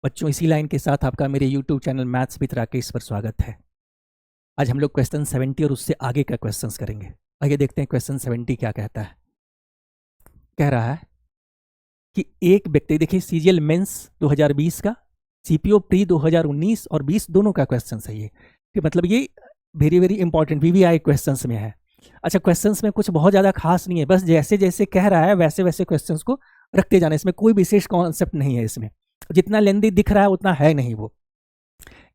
बच्चों, इसी लाइन के साथ आपका मेरे YouTube channel maths with Rakesh पर स्वागत है। आज हम लोग क्वेश्चन 70 और उससे आगे का क्वेश्चंस करेंगे। आगे देखते हैं क्वेश्चन 70 क्या कहता है। कह रहा है कि एक व्यक्ति, देखिए सीजीएल मेंस 2020 का, सीपीओ प्री 2019 और 20 दोनों का क्वेश्चन है ये, कि मतलब ये very very important VVI questions में है। अच्छा, क्वेश्चंस में कुछ बहुत ज़्यादा खास नहीं है, बस जैसे जैसे कह रहा है वैसे वैसे क्वेश्चंस को रखते जाना। इसमें कोई विशेष कॉन्सेप्ट नहीं है, इसमें जितना लेंदी दिख रहा है उतना है नहीं। वो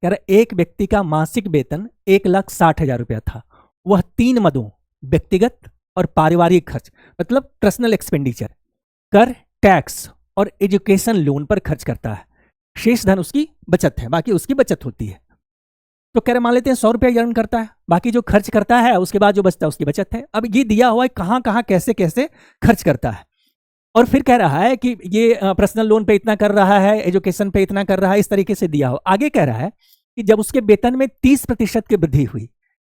कह रहा है एक व्यक्ति का मासिक वेतन 1,60,000 रुपया था। वह 3 मदों, व्यक्तिगत और पारिवारिक खर्च मतलब पर्सनल एक्सपेंडिचर, कर, टैक्स और एजुकेशन लोन पर खर्च करता है। शेष धन उसकी बचत है, बाकी उसकी बचत होती है। तो कह रहे मान लेते हैं 100 रुपया अर्न करता है, बाकी जो खर्च करता है उसके बाद जो बचता है उसकी बचत है। अब ये दिया हुआ है कहाँ कहाँ कैसे कैसे खर्च करता है, और फिर कह रहा है कि ये पर्सनल लोन पे इतना कर रहा है, एजुकेशन पे इतना कर रहा है, इस तरीके से दिया हो। आगे कह रहा है कि जब उसके वेतन में 30% की वृद्धि हुई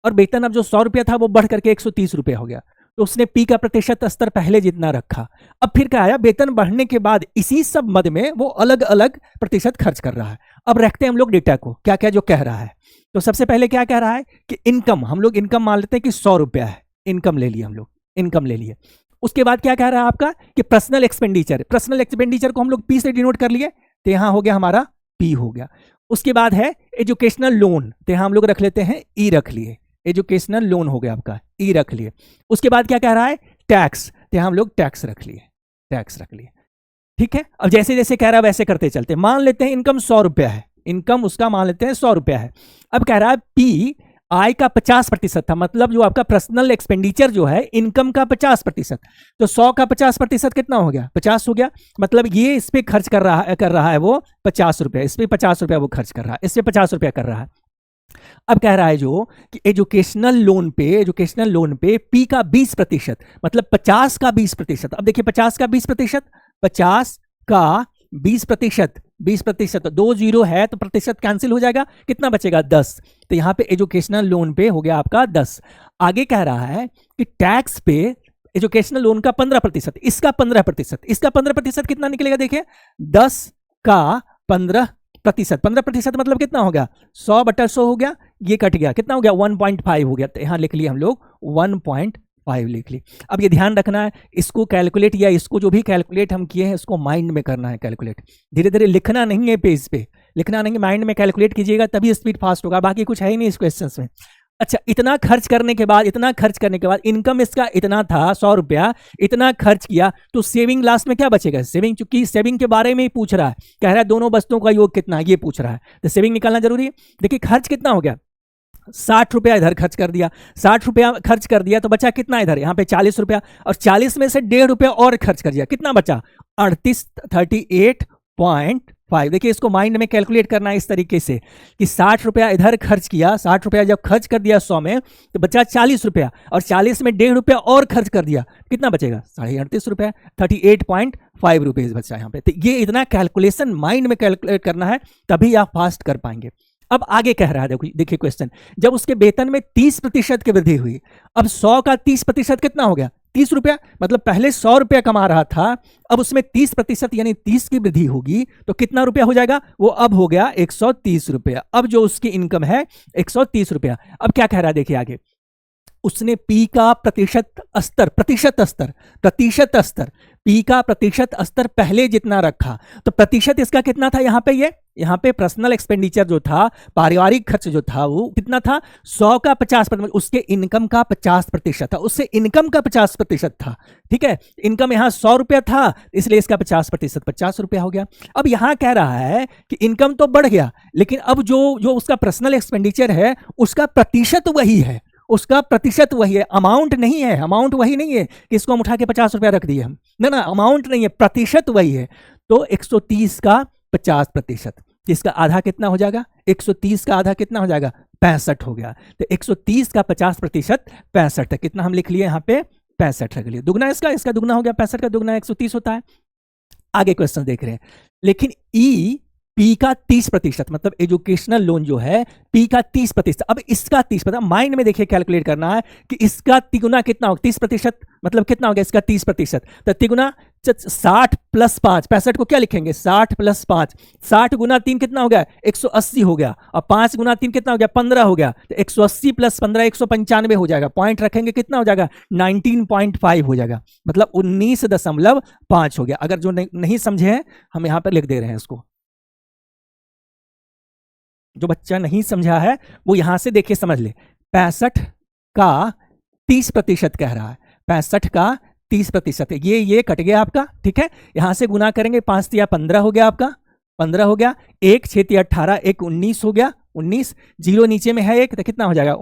और वेतन अब जो 100 रुपया था वो बढ़ करके 130 रुपया हो गया, तो उसने पी का प्रतिशत स्तर पहले जितना रखा। अब फिर क्या आया, वेतन बढ़ने के बाद इसी सब मद में वो अलग अलग प्रतिशत खर्च कर रहा है। अब रखते हैं हम लोग डेटा को, क्या क्या जो कह रहा है। तो सबसे पहले क्या कह रहा है कि इनकम, हम लोग इनकम मान लेते हैं कि 100 रुपया है, इनकम ले लिए हम लोग, इनकम ले लिए। उसके बाद क्या कह रहा है आपका कि पर्सनल एक्सपेंडिचर, पर्सनल एक्सपेंडिचर को हम लोग पी से डिनोट कर लिए, तो यहां हो गया हमारा पी हो गया। उसके बाद है एजुकेशनल लोन, तो यहां हम लोग रख लेते हैं ई रख लिए, एजुकेशनल लोन हो गया आपका, ई रख लिए। उसके बाद क्या कह रहा है, टैक्स, तो यहां हम लोग टैक्स रख लिए, टैक्स रख लिए। ठीक है, अब जैसे जैसे कह रहा है वैसे करते चलते। मान लेते हैं इनकम 100 रुपया है, इनकम उसका मान लेते हैं 100 रुपया है। अब कह रहा है पी आय का 50% था, मतलब जो आपका पर्सनल एक्सपेंडिचर जो है इनकम का 50%, तो 100 का 50% कितना हो गया, 50 हो गया। मतलब ये इस पे खर्च कर रहा है वो 50 रुपया, इस पे 50 रुपया वो खर्च कर रहा है, इस पे 50 रुपया कर रहा है। अब कह रहा है जो कि एजुकेशनल लोन पे पी का 20%, मतलब 50 का 20%। अब देखिए 50 का 20%, 50 का 20%, 2 जीरो है तो प्रतिशत कैंसिल हो जाएगा, कितना बचेगा 10। तो यहां पे एजुकेशनल लोन पे हो गया आपका 10। आगे कह रहा है कि टैक्स पे एजुकेशनल लोन का 15%, इसका 15%, इसका 15% कितना निकलेगा, देखिए 10 का 15% मतलब कितना हो गया, 100/100 हो गया, ये कट गया, कितना हो गया 1.5 हो गया। तो यहां लिख लिया हम लोग 1.5 लिख ली। अब ये ध्यान रखना है, इसको कैलकुलेट या इसको जो भी कैलकुलेट हम किए हैं इसको माइंड में करना है कैलकुलेट, धीरे धीरे लिखना नहीं है, पेज पे लिखना नहीं, माइंड में कैलकुलेट कीजिएगा तभी स्पीड फास्ट होगा, बाकी कुछ है ही नहीं इस क्वेश्चन में। अच्छा, इतना खर्च करने के बाद इनकम इसका इतना था 100 रुपया, इतना खर्च किया, तो सेविंग लास्ट में क्या बचेगा, सेविंग, चूंकि सेविंग के बारे में ही पूछ रहा है, कह रहा है दोनों वस्तुओं का योग कितना ये पूछ रहा है, तो सेविंग निकालना जरूरी है। देखिए खर्च कितना हो गया, 60 रुपया इधर खर्च कर दिया, 60 रुपया खर्च कर दिया तो बचा कितना इधर, यहाँ पे 40 रुपया, और 40 में से 1.5 रुपया और खर्च कर दिया, कितना बचा 38 देखिए इसको माइंड में कैलकुलेट करना है इस तरीके से कि 60 रुपया इधर खर्च किया, 60 रुपया जब खर्च कर दिया 100 में तो बचा 40 रुपया, और 40 में 1.5 रुपया और खर्च कर दिया, कितना बचेगा 38 रुपया, 38.5 रुपीज बचा यहाँ पे। तो ये इतना कैलकुलेशन माइंड में कैलकुलेट करना है तभी आप फास्ट कर पाएंगे। अब आगे कह रहा है, देखिए क्वेश्चन, जब उसके वेतन में 30% की वृद्धि हुई, अब 100 का 30% कितना हो गया 30 रुपया, मतलब पहले 100 रुपया कमा रहा था, अब उसमें 30% यानी 30 की वृद्धि होगी तो कितना रुपया हो जाएगा, वो अब हो गया 130 रुपया। अब जो उसकी इनकम है 130 रुपया। अब क्या कह रहा है देखिए आगे, उसने पी का प्रतिशत स्तर पी का प्रतिशत स्तर पहले जितना रखा, तो प्रतिशत इसका कितना था यहाँ पे, यहाँ पे पर्सनल एक्सपेंडिचर जो था, पारिवारिक खर्च जो था वो कितना था 100 का 50%, उसके इनकम का 50% था, उससे इनकम का 50% था। ठीक है, इनकम यहाँ 100 रुपया था इसलिए इसका 50% 50 रुपया हो गया। अब यहाँ कह रहा है कि इनकम तो बढ़ गया, लेकिन अब जो उसका पर्सनल एक्सपेंडिचर है उसका प्रतिशत वही है, उसका प्रतिशत वही है, अमाउंट नहीं है, अमाउंट वही नहीं है कि इसको हम उठा के 50 रुपया रख दिए हम, ना अमाउंट नहीं है, प्रतिशत वही है। तो 130 का 50%, इसका आधा कितना हो जाएगा, 130 का आधा कितना हो जाएगा 65 हो गया। तो 130 का 50% 65 है, कितना हम लिख लिए यहाँ पे 65 रख लिए, दुगना इसका दुगना हो गया, 65 का दुगना 130 होता है। आगे क्वेश्चन देख रहे हैं, लेकिन ई पी का 30%, मतलब एजुकेशनल लोन जो है पी का 30%। अब इसका 30%, माइंड में देखिए कैलकुलेट करना है कि इसका तिगुना कितना होगा, 30% मतलब कितना हो गया इसका 30%, तो तिगुना 60 प्लस 5, 65 को क्या लिखेंगे 60 प्लस 5, 60 गुना 3 कितना हो गया 180 हो गया, और 5 गुना 3 कितना हो गया 15 हो गया, तो 180 प्लस 15 195 हो जाएगा, पॉइंट रखेंगे कितना हो जाएगा 19.5 हो जाएगा, मतलब 19.5 हो गया। अगर जो नहीं समझे हैं हम यहां पर लिख दे रहे हैं इसको, जो बच्चा नहीं समझा है वो यहां से देखिए समझ ले। 65 का 30% कह रहा है, 65 का 30% है, ये कट गया आपका, ठीक है। यहां से गुना करेंगे 5 या 15 हो गया आपका, 15 हो गया, 1 6 18 1 19 हो गया, 19, जीरो नीचे में है एक, तो कितना हो जाएगा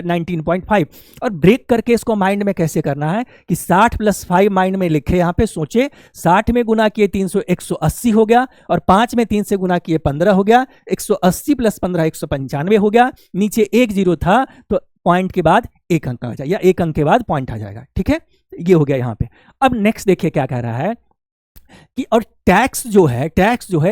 19.5। और ब्रेक करके इसको माइंड में कैसे करना है कि 60 प्लस 5 माइंड में लिखे, यहाँ पे सोचे 60 में गुना किए 300 180 हो गया, और 5 में 3 से गुना किए 15 हो गया, 180 प्लस 15 195 हो गया, नीचे एक जीरो था तो पॉइंट के बाद एक अंक आ जाएगा, या एक अंक के बाद पॉइंट आ जाएगा, ठीक है। ये हो गया यहाँ पे। अब नेक्स्ट देखिए क्या कह रहा है कि और टैक्स जो है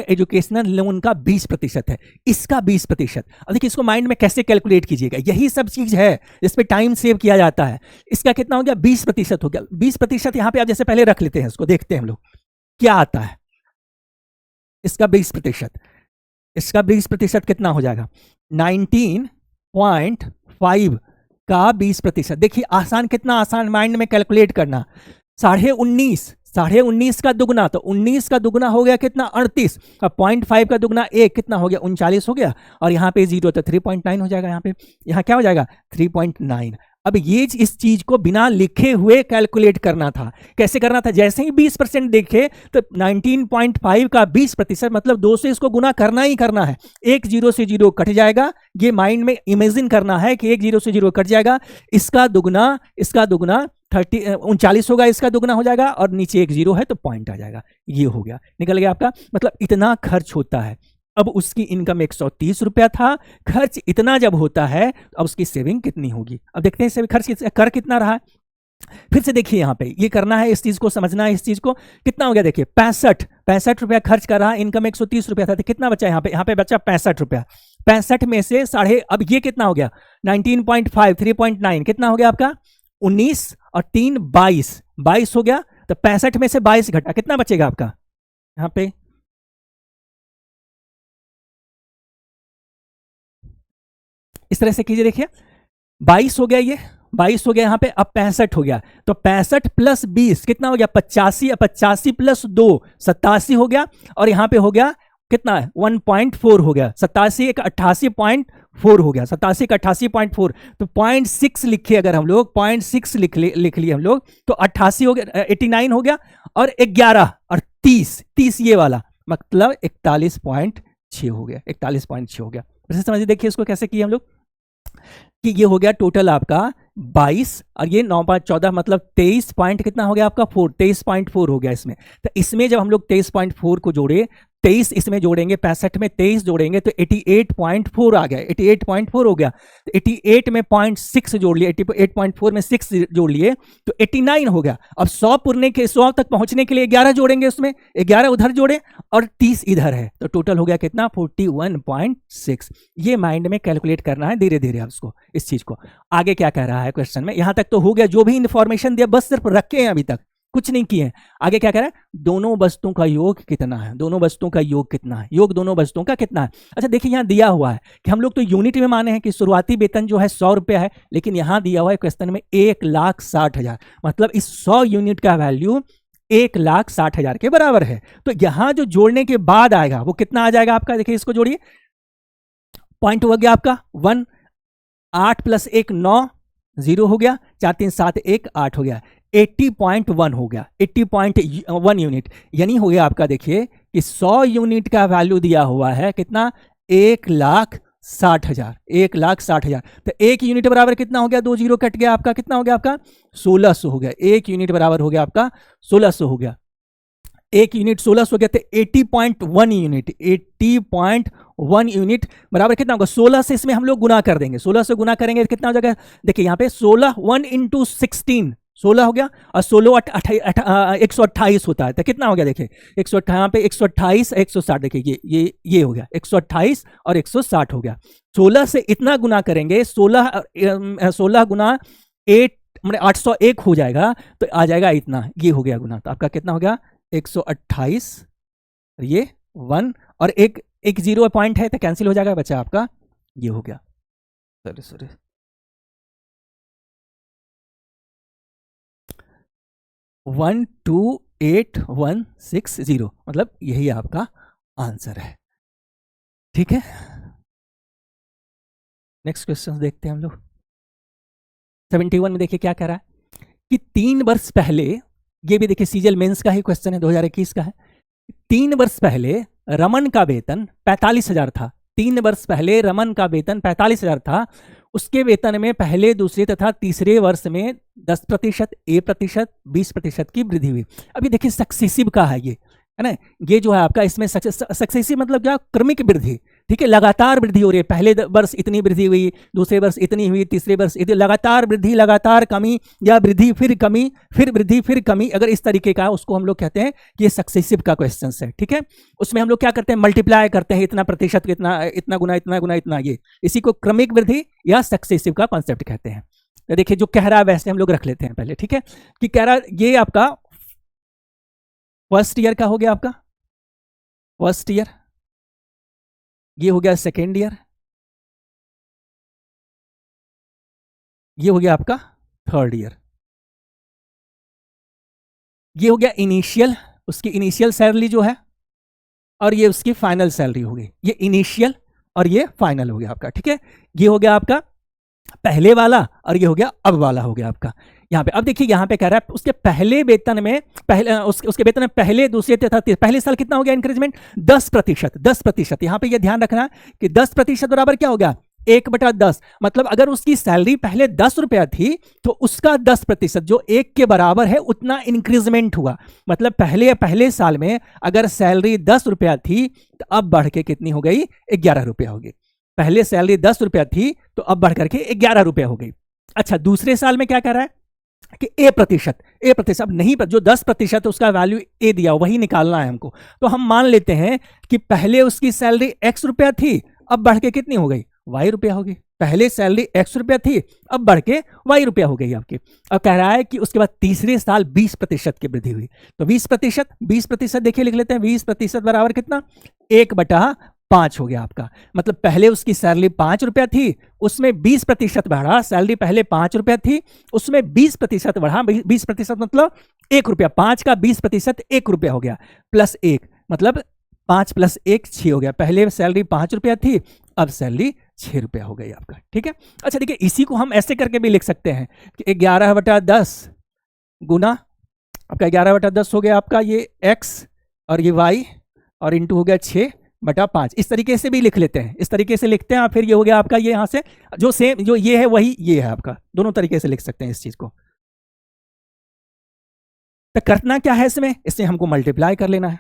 एजुकेशनल लोन का 20% है, इसका 20%। अब देखिए इसको माइंड में कैसे कैलकुलेट कीजिएगा, यही सब चीज है जिसपे टाइम सेव किया जाता है। इसका कितना हो गया 20% हो गया, 20% यहां पे आप जैसे पहले रख लेते हैं, इसको देखते हैं हम लोग क्या आता है। इसका 20%, इसका 20% कितना हो जाएगा 19.5 का 20%। देखिए आसान, कितना आसान माइंड में कैलकुलेट करना, 19.5 का दुगना, तो 19 का दुगना हो गया कितना 38, और 0.5 का दुगना 1 कितना हो गया 39 हो गया, और यहाँ पे 0 तो 3.9 हो जाएगा, यहाँ पे यहाँ क्या हो जाएगा 3.9। अब ये इस चीज को बिना लिखे हुए कैलकुलेट करना था, कैसे करना था, जैसे ही 20% देखे तो 19.5 का 20% मतलब 2 से इसको गुना करना ही करना है, एक जीरो से जीरो कट जाएगा, ये माइंड में इमेजिन करना है कि एक जीरो से जीरो कट जाएगा, इसका दुगना 39 होगा, इसका दुगना हो जाएगा, और नीचे एक जीरो है तो पॉइंट आ जाएगा, ये हो गया, निकल गया आपका। मतलब इतना खर्च होता है। अब उसकी इनकम 130 रुपया था, खर्च इतना जब होता है तो अब उसकी सेविंग कितनी होगी। अब देखते हैं खर्च कर कितना रहा है। फिर से देखिए यहाँ पे ये करना है, इस चीज को समझना है, इस चीज को कितना हो गया देखिए 65 रुपया खर्च कर रहा, इनकम 130 रुपया था, तो कितना बचा यहाँ पे बचा 65 रुपया। 65 में से साढ़े, अब ये कितना हो गया 19.5 3.9 कितना हो गया आपका 19 और 3 22 हो गया, तो 65 में से 22 घटा कितना बचेगा आपका यहाँ पे, इस तरह से कीजिए, देखिए 22 हो गया, ये 22 हो गया यहाँ पे, अब 65 हो गया, तो 65 प्लस 20 कितना हो गया 85, 85 प्लस 2 87 हो गया, और यहाँ पे हो गया कितना 1.4 हो गया, 87 एक 88.4 हो गया, 87 एक 88.4, तो 0.6 लिखिए, अगर हम लोग 0.6 लिख लिए हम लोग तो 88 हो गया, 89 हो गया, और 11 और 30 ये वाला, मतलब 41.6 हो गया, 41.6 हो गया। वैसे समझिए, देखिए इसको कैसे किए हम लोग कि ये हो गया टोटल आपका 22, और ये 9 5 14 मतलब 23 पॉइंट कितना हो गया आपका 23.4 हो गया इसमें। तो इसमें जब हम लोग 23.4 को जोड़े, 23 इसमें जोड़ेंगे, 65 में 23 जोड़ेंगे तो 88.4 आ गया, 88.4 हो गया, तो 88 में 0.6 जोड़ लिए, 88.4 में 6 जोड़ लिए तो 89 हो गया। अब 100 तक पहुंचने के लिए 11 जोड़ेंगे, उसमें 11 उधर जोड़े और 30 इधर है, तो टोटल हो गया कितना 41.6। ये माइंड में कैलकुलेट करना है धीरे धीरे आप इसको, इस चीज को। आगे क्या कह रहा है क्वेश्चन में, यहां तक तो हो गया, जो भी इंफॉर्मेशन दिया बस सिर्फ रखे हैं, अभी तक कुछ नहीं किए। आगे क्या कह रहा है, दोनों वस्तुओं का योग कितना है, दोनों वस्तुओं का योग कितना है, योग दोनों वस्तुओं का कितना है। अच्छा देखिए यहां दिया हुआ है कि हम लोग तो यूनिट में माने हैं कि शुरुआती वेतन जो है 100 रुपया है, लेकिन यहां दिया हुआ है क्वेश्चन में 1,60,000, मतलब इस 100 यूनिट का वैल्यू 1,60,000 के बराबर है। तो यहां जो जोड़ने के बाद आएगा वो कितना आ जाएगा आपका, देखिए इसको जोड़िए, पॉइंट हो गया आपका 1, 8 प्लस 1 9, 0 हो गया, 4 3 7 1 8 हो गया, 80.1 हो गया, 80.1 यूनिट, यानी हो गया आपका देखिए कि 100 यूनिट का वैल्यू दिया हुआ है कितना 1,60,000, 1,60,000। तो 1 यूनिट बराबर कितना हो गया, 2 जीरो कट गया आपका, कितना हो गया आपका 1600 हो गया, 1 यूनिट बराबर हो गया आपका 1600 हो गया, 1 यूनिट 1600 हो गया, तो 80.1 यूनिट, 80.1 यूनिट बराबर कितना होगा 16 से इसमें हम लोग गुना कर देंगे, 16 से गुना करेंगे कितना हो जाएगा, देखिए यहाँ पे 16 1 इंटू 16, 16 हो गया, और 128 होता है तो कितना हो गया देखिए 128, यहाँ पे 128 160, देखिए ये हो गया 128 और 160 हो गया। 16 से इतना गुना करेंगे, 16 गुना 8 मतलब 801 हो जाएगा, तो आ जाएगा इतना, ये हो गया गुना। तो आपका कितना हो गया 128, ये 1 और एक 0 पॉइंट है तो कैंसिल हो जाएगा, बचा आपका ये हो गया, सॉरी 128160, मतलब यही आपका आंसर है। ठीक है, नेक्स्ट क्वेश्चन देखते हैं हम लोग। 71 में देखिए क्या कह रहा है कि 3 वर्ष पहले, ये भी देखिए सीजीएल मेंस का ही क्वेश्चन है, 2021 का है। 3 वर्ष पहले रमन का वेतन 45,000 था। 3 वर्ष पहले रमन का वेतन 45,000 था। उसके वेतन में पहले, दूसरे तथा तीसरे वर्ष में 10%, A%, 20% की वृद्धि हुई। अभी देखिए सक्सेसिव का है ये, है ना, ये जो है आपका इसमें सक्सेसिव मतलब क्या, क्रमिक वृद्धि। ठीक है, लगातार वृद्धि हो रही है, पहले वर्ष इतनी वृद्धि हुई, दूसरे वर्ष इतनी हुई, तीसरे वर्ष इतनी, लगातार वृद्धि, लगातार कमी, या वृद्धि फिर कमी, फिर वृद्धि फिर कमी, अगर इस तरीके का उसको हम लोग कहते हैं कि ये सक्सेसिव का क्वेश्चन है। ठीक है, उसमें हम लोग क्या करते हैं, मल्टीप्लाई करते हैं, इतना प्रतिशत, इतना गुना, इतना गुना, इतना, ये इसी को क्रमिक वृद्धि या सक्सेसिव का कॉन्सेप्ट कहते हैं। तो देखिए जो कह रहा है वैसे हम लोग रख लेते हैं पहले। ठीक है, कि कह रहा है ये आपका फर्स्ट ईयर का हो गया, आपका फर्स्ट ईयर, ये हो गया सेकेंड ईयर, ये हो गया आपका थर्ड ईयर, ये हो गया इनिशियल, उसकी इनिशियल सैलरी जो है, और ये उसकी फाइनल सैलरी हो गई। ये इनिशियल और ये फाइनल हो गया आपका। ठीक है, ये हो गया आपका पहले वाला, और ये हो गया अब वाला हो गया आपका। यहाँ पे अब देखिए, यहाँ पे कह रहा है उसके पहले वेतन में, उसके वेतन में पहले, दूसरे तथा पहले साल कितना हो गया इंक्रीजमेंट, 10%। 10%, यहाँ पे ये ध्यान रखना कि 10% बराबर क्या हो गया, 1/10। मतलब अगर उसकी सैलरी पहले 10 रुपया थी तो उसका 10% जो 1 के बराबर है उतना इंक्रीजमेंट हुआ। मतलब पहले साल में अगर सैलरी 10 रुपया थी तो अब बढ़ के कितनी हो गई, 11 रुपया हो गई। पहले सैलरी 10 रुपया थी तो अब बढ़ करके 11 रुपया हो गई। अच्छा, दूसरे साल में क्या कर रहा है कि A%, अब नहीं, जो 10% उसका वैल्यू A दिया वही निकालना है हमको। तो हम मान लेते हैं कि पहले उसकी सैलरी X रुपया थी, अब बढ़ के कितनी हो गई, Y रुपया हो गई। पहले सैलरी X रुपया थी, अब बढ़ के Y रुपया हो गई आपकी। अब कह रहा है कि उसके बाद तीसरे साल 20% की वृद्धि हुई। तो 20% देखिए लिख लेते हैं, 20% बराबर कितना, 1/5 हो गया आपका। मतलब पहले उसकी सैलरी 5 रुपया थी, उसमें 20% बढ़ा। सैलरी पहले 5 रुपया थी, उसमें 20% बढ़ा। 20% मतलब 1 रुपया, 5 का 20% 1 रुपया हो गया, प्लस 1 मतलब 5 + 1 6 हो गया। पहले सैलरी 5 रुपया थी, अब सैलरी 6 रुपया हो गई आपका। ठीक है, अच्छा देखिए इसी को हम ऐसे करके भी लिख सकते हैं कि 11/10 गुना आपका 11/10 हो गया आपका ये x और ये y, और इंटू हो गया 6/5। इस तरीके से भी लिख लेते हैं, इस तरीके से लिखते हैं। फिर ये हो गया आपका, ये यहाँ से जो सेम जो ये है वही ये है आपका, दोनों तरीके से लिख सकते हैं इस चीज को। तो करना क्या है इसमें, इससे हमको मल्टीप्लाई कर लेना है।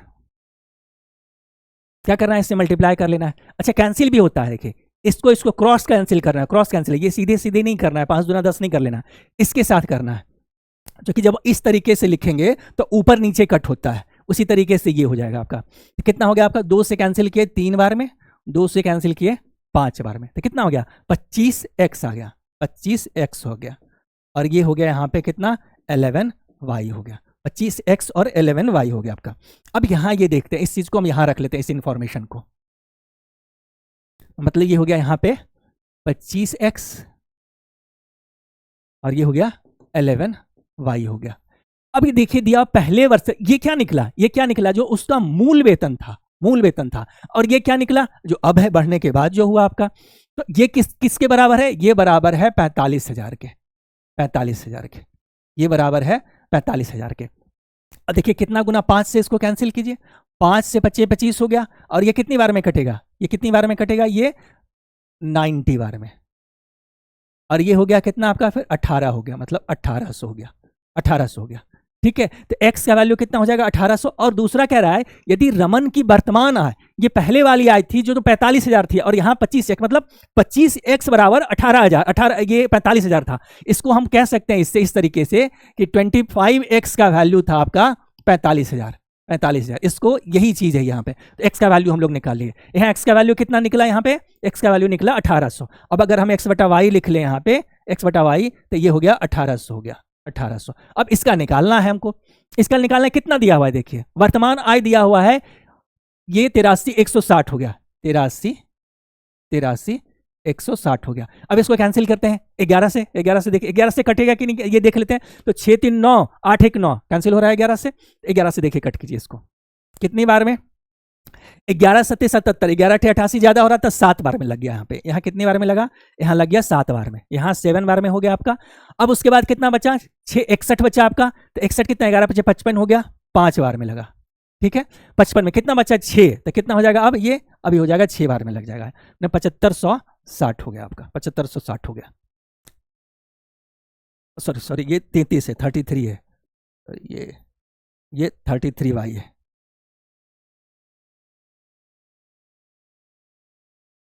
क्या करना है, इससे मल्टीप्लाई कर लेना है। अच्छा, कैंसिल भी होता है, देखिए इसको क्रॉस कैंसिल करना है, क्रॉस कैंसिल, ये सीधे सीधे नहीं करना है, 5 दूना 10 नहीं कर लेना, इसके साथ करना है। जो कि जब इस तरीके से लिखेंगे तो ऊपर नीचे कट होता है, उसी तरीके से ये हो जाएगा आपका। तो कितना हो गया आपका, 2 से कैंसिल किए 3 बार में, 2 से कैंसिल किए 5 बार में, तो कितना हो गया 25x आ गया, 25x हो गया। और ये हो गया यहाँ पे कितना 11y हो गया, 25x और 11y हो गया आपका। अब यहाँ ये देखते हैं, इस चीज को हम यहाँ रख लेते हैं, इस इंफॉर्मेशन को। मतलब ये हो गया यहाँ पे 25x और ये हो गया 11y हो गया। अब ये देखिए दिया पहले वर्ष, ये क्या निकला, ये क्या निकला, जो उसका मूल वेतन था, मूल वेतन था। और ये क्या निकला, जो अब है बढ़ने के बाद जो हुआ आपका। तो ये किसके बराबर है, ये बराबर है 45,000 के, 45,000 के, ये बराबर है 45,000 के। अब देखिए कितना गुना, 5 से इसको कैंसिल कीजिए, 5 से 25 25 हो गया। और ये कितनी बार में कटेगा, ये कितनी बार में कटेगा, ये 90 बार में। और ये हो गया कितना आपका, फिर 18 हो गया, मतलब 1800 हो गया, 1800 हो गया। ठीक है, तो x का वैल्यू कितना हो जाएगा 1800। और दूसरा कह रहा है यदि रमन की वर्तमान आय, ये पहले वाली आय थी जो तो 45,000 थी, और यहाँ 25x, मतलब 25x बराबर 18,000, 18 ये 45,000 था। इसको हम कह सकते हैं इससे इस तरीके से कि 25x का वैल्यू था आपका 45,000, 45,000। इसको यही चीज है यहाँ पे, तो x का वैल्यू हम लोग निकाल लिए। यहाँ x का वैल्यू कितना निकला, यहाँ पे x का वैल्यू निकला 1800। अब अगर हम x बटा वाई लिख लें यहाँ पे, x बटा वाई, तो ये हो गया 1800, हो गया 1800। अब इसका निकालना है हमको, इसका निकालना है, कितना दिया हुआ है देखिए, वर्तमान आय दिया हुआ है ये 83,160 हो गया, 83,160 हो गया। अब इसको कैंसिल करते हैं 11 से, 11 से देखिए 11 से कटेगा कि नहीं, ये देख लेते हैं। तो 6 3 9 8 1 9 कैंसिल हो रहा है 11 से, 11 से देखिए कट कीजिए इसको, कितनी बार में, 11 7 77, 11 88 ज्यादा हो रहा था, 7 बार में लग गया यहाँ पे। यहाँ कितनी बार में लगा, यहाँ लग गया 7 बार में, यहाँ 7 बार में हो गया आपका। अब उसके बाद कितना बचा, 6 61 बचा आपका, तो 61 कितना, 11 5 55 हो गया, 5 बार में लगा। ठीक है, 55 में कितना बचा 6, तो कितना हो जाएगा अब, ये अभी हो जाएगा 6 बार में लग जाएगा, 7560 हो गया आपका, 7560 हो गया। सॉरी ये 33 है, 33 है, ये 33 वाई है,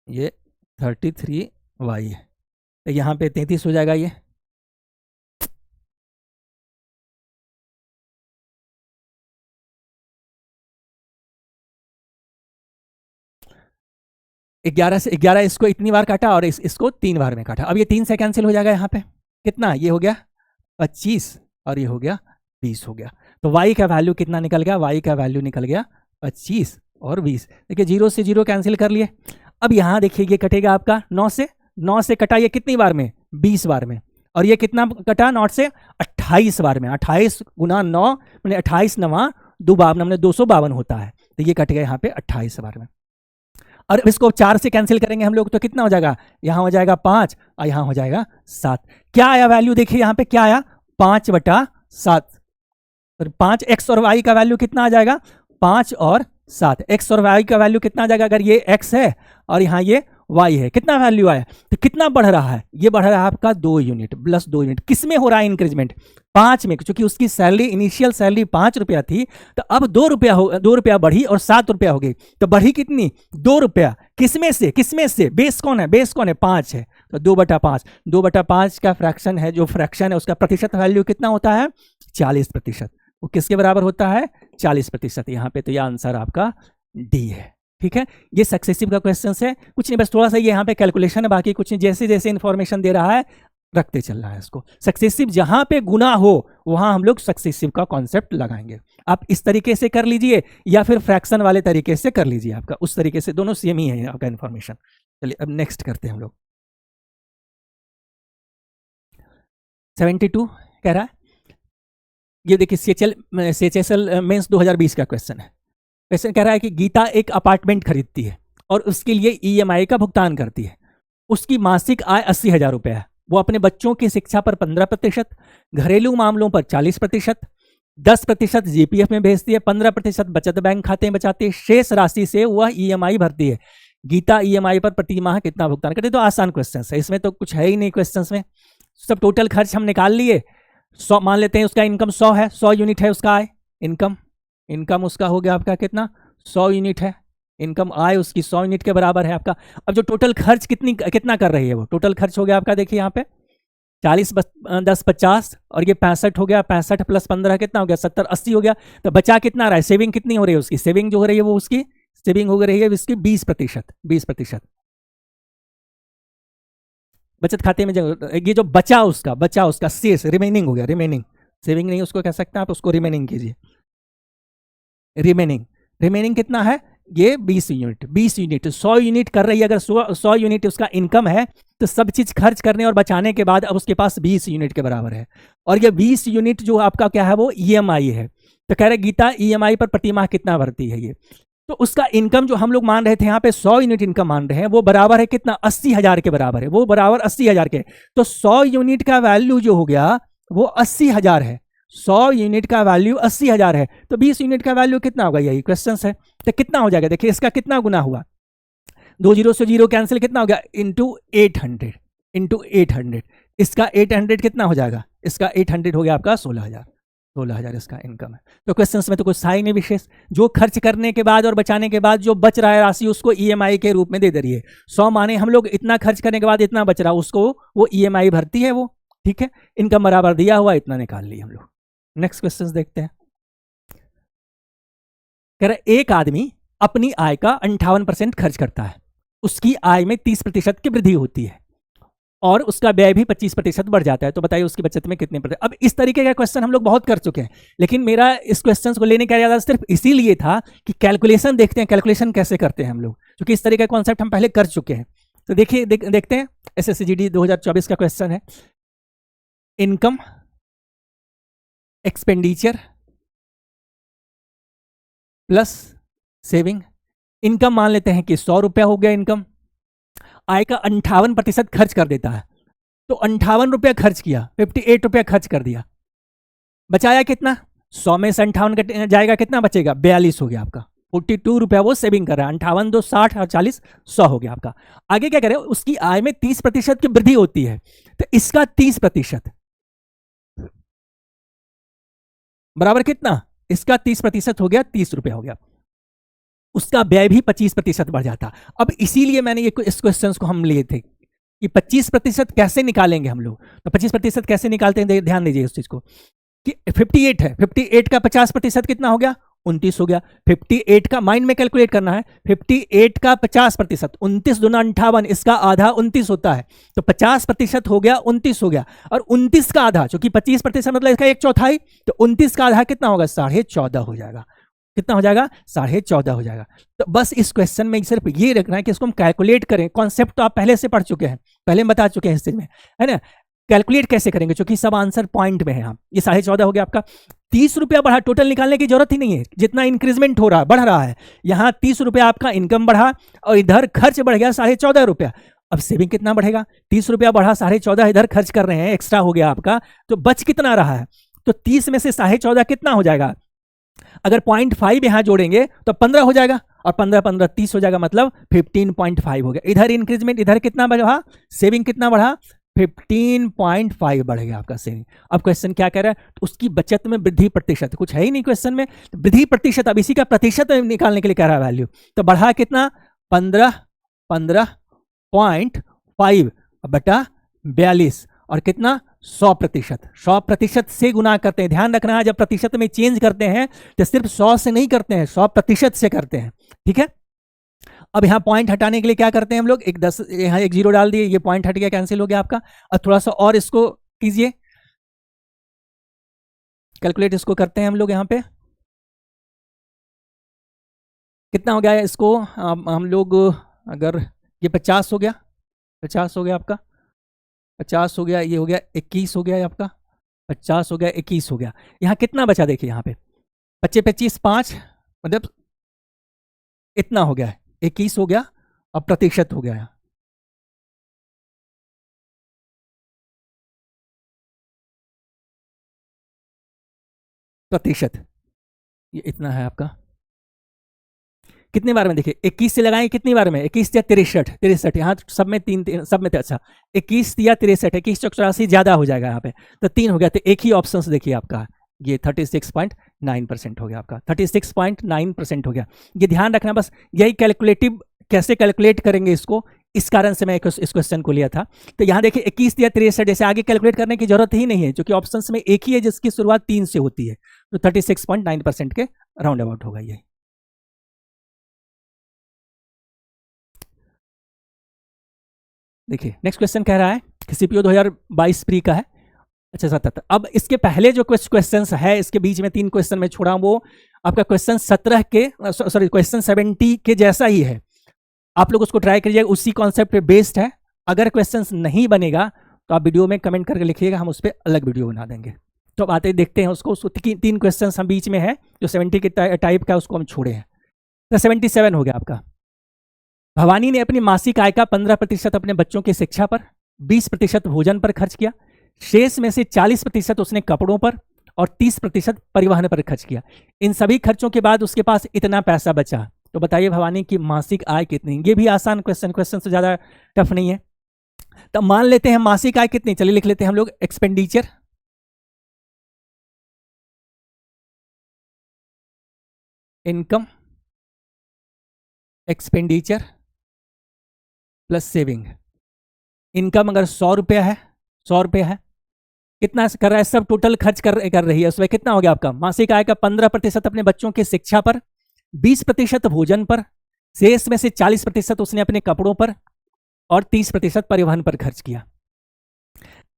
ये 33 वाई है, तो यहाँ पे 33 हो जाएगा ये। ग्यारह से 11 इसको इतनी बार काटा और इसको 3 बार में काटा। अब ये 3 से कैंसिल हो जाएगा यहाँ पे, कितना, ये हो गया 25 और ये हो गया 20 हो गया। तो y का वैल्यू कितना निकल गया, y का वैल्यू निकल गया 25 और 20। देखिए 0 से 0 कैंसिल कर लिए। अब यहाँ देखिए ये कटेगा आपका 9 से कटा ये कितनी बार में, 20 बार में, और ये कितना कटा 9 से 28 बार में, 28 गुना 9 मैंने 28 9 252 मैंने 252 होता है, तो ये कट गया यहाँ पे 28 बार में। और इसको 4 से कैंसिल करेंगे हम लोग तो कितना हो जाएगा, यहाँ हो जाएगा 5 और यहाँ हो जाएगा 7। क्या आया वैल्यू देखिए यहाँ पे, क्या आया 5/7, 5 x और y का वैल्यू कितना आ जाएगा 5 और 7, x और y का वैल्यू कितना आ जाएगा, अगर ये x है और यहाँ ये y है, कितना वैल्यू आया, तो कितना बढ़ रहा है, ये बढ़ रहा है आपका 2 यूनिट प्लस 2 यूनिट। किस में हो रहा है इंक्रीजमेंट, 5 में, क्योंकि उसकी सैलरी इनिशियल सैलरी 5 रुपया थी, तो अब 2 रुपया बढ़ी और 7 रुपया हो गई, तो बढ़ी कितनी 2 रुपया। किसमें से, बेस कौन है, 5 है, तो 2/5, 2/5 का फ्रैक्शन है, जो फ्रैक्शन है उसका प्रतिशत वैल्यू कितना होता है 40%, वो किसके बराबर होता है 40% यहाँ पे। तो यह आंसर आपका डी है। ठीक है, ये सक्सेसिव का क्वेश्चन है, कुछ नहीं, बस थोड़ा सा ये यहाँ पे कैलकुलेशन है, बाकी कुछ नहीं, जैसे जैसे इन्फॉर्मेशन दे रहा है रखते चल रहा है इसको। सक्सेसिव जहां पे गुना हो वहां हम लोग सक्सेसिव का कॉन्सेप्ट लगाएंगे। आप इस तरीके से कर लीजिए या फिर फ्रैक्शन वाले तरीके से कर लीजिए, आपका उस तरीके से, दोनों सेम ही है आपका इन्फॉर्मेशन। चलिए अब नेक्स्ट करते हैं हम लोग। 72 कह रहा है, ये देखिए CHSL मेंस 2020 का क्वेश्चन है। क्वेश्चन कह रहा है कि गीता एक अपार्टमेंट खरीदती है और उसके लिए EMI का भुगतान करती है। उसकी मासिक आय 80,000 रुपये है। वो अपने बच्चों की शिक्षा पर 15%, घरेलू मामलों पर 40%, 10% GPF में भेजती है, 15% बचत बैंक खाते में बचाती है, शेष राशि से वह EMI भरती है। गीता EMI पर प्रति माह कितना भुगतान करती है। तो आसान क्वेश्चन है, इसमें तो कुछ है ही नहीं क्वेश्चन में, सब टोटल खर्च हम निकाल लिए। 100 मान लेते हैं, उसका इनकम 100 है, 100 यूनिट है उसका आय, इनकम उसका हो गया आपका कितना 100 यूनिट है, इनकम आय उसकी 100 यूनिट के बराबर है आपका। अब जो टोटल खर्च कितना कर रही है, वो टोटल खर्च हो गया आपका, देखिए यहाँ पे 40 10 50 और ये 65 हो गया, 65 + 15 कितना हो गया 70 80 हो गया। तो बचा कितना आ रहा है, सेविंग कितनी हो रही है उसकी, सेविंग जो हो रही है वो उसकी सेविंग हो रही है इसकी 20%। बचत खाते में ये जो बचा उसका शेष रिमेनिंग हो गया, रिमेनिंग सेविंग नहीं उसको कह सकते हैं आप, उसको रिमेनिंग कीजिए। रिमेनिंग कितना है, ये 20 यूनिट 100 यूनिट कर रही है। अगर 100 यूनिट उसका इनकम है तो सब चीज खर्च करने और बचाने के बाद अब उसके पास 20 यूनिट के बराबर है। और ये 20 यूनिट जो आपका क्या है वो EMI है। तो कह रहे गीता EMI पर प्रति माह कितना भरती है ये, तो उसका इनकम जो हम लोग मान रहे थे यहाँ पे 100 यूनिट इनकम मान रहे हैं, वो बराबर है कितना 80,000 के बराबर है, वो बराबर 80,000 के। तो 100 यूनिट का वैल्यू जो हो गया वो 80,000 है, 100 यूनिट का वैल्यू 80,000 है, तो 20 यूनिट का वैल्यू कितना होगा, यही क्वेश्चन है। तो कितना हो जाएगा, देखिए इसका कितना गुना हुआ, 2 0 से 0 कैंसिल, कितना हो गया इंटू 800, इसका 800 कितना हो जाएगा, इसका 800 हो गया आपका 16,000। 16,000 इसका इनकम है। तो क्वेश्चंस में तो कुछ था ही नहीं विशेष, जो खर्च करने के बाद और बचाने के बाद जो बच रहा है राशि उसको ईएमआई के रूप में दे रही है। 100 माने हम लोग इतना खर्च करने के बाद इतना बच रहा उसको वो ईएमआई भरती है वो, ठीक है। इनकम बराबर दिया हुआ इतना निकाल लिया हम लोग। नेक्स्ट क्वेश्चन देखते हैं। कह रहा एक आदमी अपनी आय का 58% खर्च करता है, उसकी आय में 30% की वृद्धि होती है और उसका व्यय भी 25% बढ़ जाता है, तो बताइए उसकी बचत में कितने प्रतिशत। अब इस तरीके का क्वेश्चन हम लोग बहुत कर चुके हैं, लेकिन मेरा इस क्वेश्चन को लेने का इरादा सिर्फ इसीलिए था कि कैलकुलेशन देखते हैं, कैलकुलेशन कैसे करते हैं हम लोग, क्योंकि इस तरीके का कॉन्सेप्ट हम पहले कर चुके हैं। तो देखिए देखते हैं। SSCGD 2024 का क्वेश्चन है, income, expenditure plus saving. Income मान लेते हैं कि 100 रुपया हो गया इनकम, आय का 58% खर्च कर देता है, तो 58 रुपया खर्च किया, 58 रुपया खर्च कर दिया, बचाया कितना, 100 में से 58 जाएगा, कितना बचेगा, 42 हो गया आपका। 42 रुपया वो सेविंग कर रहा है, 58 2 60 और 40 100 हो गया आपका। आगे क्या करें, उसकी आय में 30% की वृद्धि होती है, तो इसका 30% बराबर कितना, इसका 30% हो गया, 30 रुपया हो गया। उसका व्यय भी 25% बढ़ जाता। अब इसीलिए मैंने ये इस क्वेश्चन को हम लिए थे कि 25% कैसे निकालेंगे हम लोग। तो 25% कैसे निकालते हैं, ध्यान दीजिए उस चीज को कि 58 है, 58 का 50% कितना हो गया, 29 हो गया। 58 का माइंड में कैलकुलेट करना है, 58 का 50%, 29 दूना 58, इसका आधा 29 होता है, तो 50% हो गया, 29 हो गया। और 29 का आधा, चूंकि 25% मतलब इसका 1/4, तो 29 का आधा कितना होगा, 14.5 हो जाएगा। कितना हो जाएगा, 14.5 हो जाएगा। तो बस इस क्वेश्चन में सिर्फ ये रखना है कि इसको हम कैलकुलेट करें। कॉन्सेप्ट तो आप पहले से पढ़ चुके हैं, पहले हम बता चुके हैं इस चीज में, है ना। कैलकुलेट कैसे करेंगे, क्योंकि सब आंसर पॉइंट में है। आप ये 14.5 हो गया आपका, 30 रुपया बढ़ा, टोटल निकालने की जरूरत ही नहीं है, जितना इंक्रीजमेंट हो रहा है बढ़ रहा है। यहाँ 30 रुपया आपका इनकम बढ़ा और इधर खर्च बढ़ गया 14.5 रुपया। अब सेविंग कितना बढ़ेगा, 30 रुपया बढ़ा, 14.5 इधर खर्च कर रहे हैं, एक्स्ट्रा हो गया आपका, तो बच कितना रहा है, तो 30 में से 14.5 कितना हो जाएगा, अगर 0.5 यहां जोड़ेंगे तो 15 हो जाएगा, और 15 15 30 हो जाएगा, मतलब 15.5 हो गया। इधर इंक्रीजमेंट, इधर कितना बढ़ा, सेविंग कितना बढ़ा, 15.5 बढ़ गया आपका सेविंग। अब क्वेश्चन क्या कह रहा है, तो उसकी बचत में वृद्धि प्रतिशत, कुछ है ही नहीं क्वेश्चन में, तो वृद्धि प्रतिशत, अब इसी का प्रतिशत निकालने के लिए कह रहा है वैल्यू, तो बढ़ा कितना, 15.5 बटा 42, और कितना, 100%। 100% से गुना करते हैं, ध्यान रखना है, जब प्रतिशत में चेंज करते हैं तो सिर्फ 100 से नहीं करते हैं, 100% से करते हैं, ठीक है। अब यहाँ पॉइंट हटाने के लिए क्या करते हैं हम लोग, एक 10 यहाँ एक 0 डाल दिए, ये पॉइंट हट गया, कैंसिल हो गया आपका। और थोड़ा सा और इसको कीजिए, कैलकुलेट इसको करते हैं हम लोग। यहाँ पे कितना हो गया है इसको, हम लोग अगर ये 50 हो गया, 50 हो गया आपका, 50 हो गया, ये हो गया 21 हो गया आपका, 50 हो गया, 21 हो गया। यहाँ कितना बचा, देखिए यहाँ पे 25 25 5, मतलब इतना हो गया है, 21 हो गया, अब प्रतिशत हो गया है, प्रतिशत ये इतना है आपका। कितने बार में, देखिए 21 से लगाएं, कितनी बार में, 21 या 63, 63, यहाँ सब में 3 सब में, अच्छा 21 या 63, 21 84 ज्यादा हो जाएगा यहाँ पे, तो 3 हो गया। तो एक ही ऑप्शन देखिए आपका, ये 36.9% हो गया आपका, 36.9% हो गया। ये ध्यान रखना, बस यही कैलकुलेटिव, कैसे कैलकुलेट करेंगे इसको, इस कारण से मैं इस क्वेश्चन को लिया था। तो यहाँ देखिए 21 या 63, जैसे आगे कैलकुलेट करने की जरूरत ही नहीं है, क्योंकि ऑप्शंस में एक ही है जिसकी शुरुआत 3 से होती है, तो 36.9% के राउंड अबाउट होगा ये। देखिए नेक्स्ट क्वेश्चन कह रहा है कि सीपीओ 2022 प्री का है, अच्छा 77। अब इसके पहले जो क्वेश्चन है, इसके बीच में 3 क्वेश्चन में छोड़ा, वो आपका क्वेश्चन 17 के, सॉरी क्वेश्चन 70 के जैसा ही है। आप लोग उसको ट्राई करिएगा, उसी कॉन्सेप्ट पे बेस्ड है। अगर क्वेश्चन नहीं बनेगा तो आप वीडियो में कमेंट करके लिखिएगा, हम उस पर अलग वीडियो बना देंगे। तो अब आते देखते हैं उसको 3 क्वेश्चन हम बीच में है, जो 70 के टाइप का, उसको हम छोड़े हैं। तो 77 हो गया आपका। भवानी ने अपनी मासिक आय का 15% अपने बच्चों की शिक्षा पर, 20% भोजन पर खर्च किया, शेष में से 40% उसने कपड़ों पर और 30% परिवहन पर खर्च किया। इन सभी खर्चों के बाद उसके पास इतना पैसा बचा, तो बताइए भवानी की मासिक आय कितनी। ये भी आसान क्वेश्चन से ज़्यादा टफ नहीं है। तो मान लेते हैं मासिक आय कितनी, चलिए लिख लेते हैं हम लोग, expenditure income expenditure plus saving. Income अगर 100 रुपया है, 100 रुपया है, कितना कर रहा है, सब टोटल खर्च कर रही है, उसमें कितना हो गया आपका मासिक आय का 15% अपने बच्चों की शिक्षा पर, 20% भोजन पर, शेष में से 40% उसने अपने कपड़ों पर और 30% परिवहन पर खर्च किया।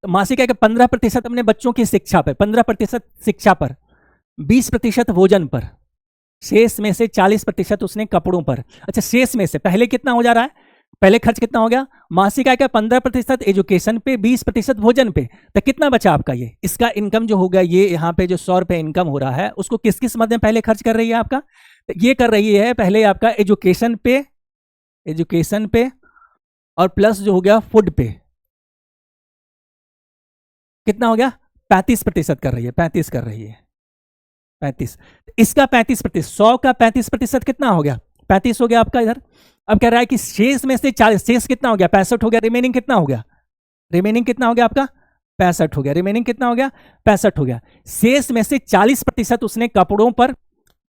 तो मासिक आय का 15% अपने बच्चों की शिक्षा पर, 15% शिक्षा पर, 20% भोजन पर, शेष में से 40% उसने कपड़ों पर। अच्छा, शेष में से पहले कितना हो जा रहा है, पहले खर्च कितना हो गया, मासिक आय का 15% एजुकेशन पे, 20% भोजन पे, तो कितना बचा आपका ये, इसका इनकम जो होगा ये यहाँ पे जो 100 रुपये इनकम हो रहा है उसको किस किस मद में पहले खर्च कर रही है आपका, तो ये कर रही है पहले आपका एजुकेशन पे और प्लस जो हो गया फूड पे, कितना हो गया 35% कर रही है, 35 कर रही है, 35। इसका 35%, 100 का 35% कितना हो गया, 35 हो गया आपका इधर। अब कह रहा है कि शेष में से 40, शेष कितना हो गया 65 हो गया, रिमेनिंग कितना हो गया, रिमेनिंग कितना हो गया आपका 65 हो गया, रिमेनिंग कितना हो गया 65 हो गया। शेष में से 40% उसने कपड़ों पर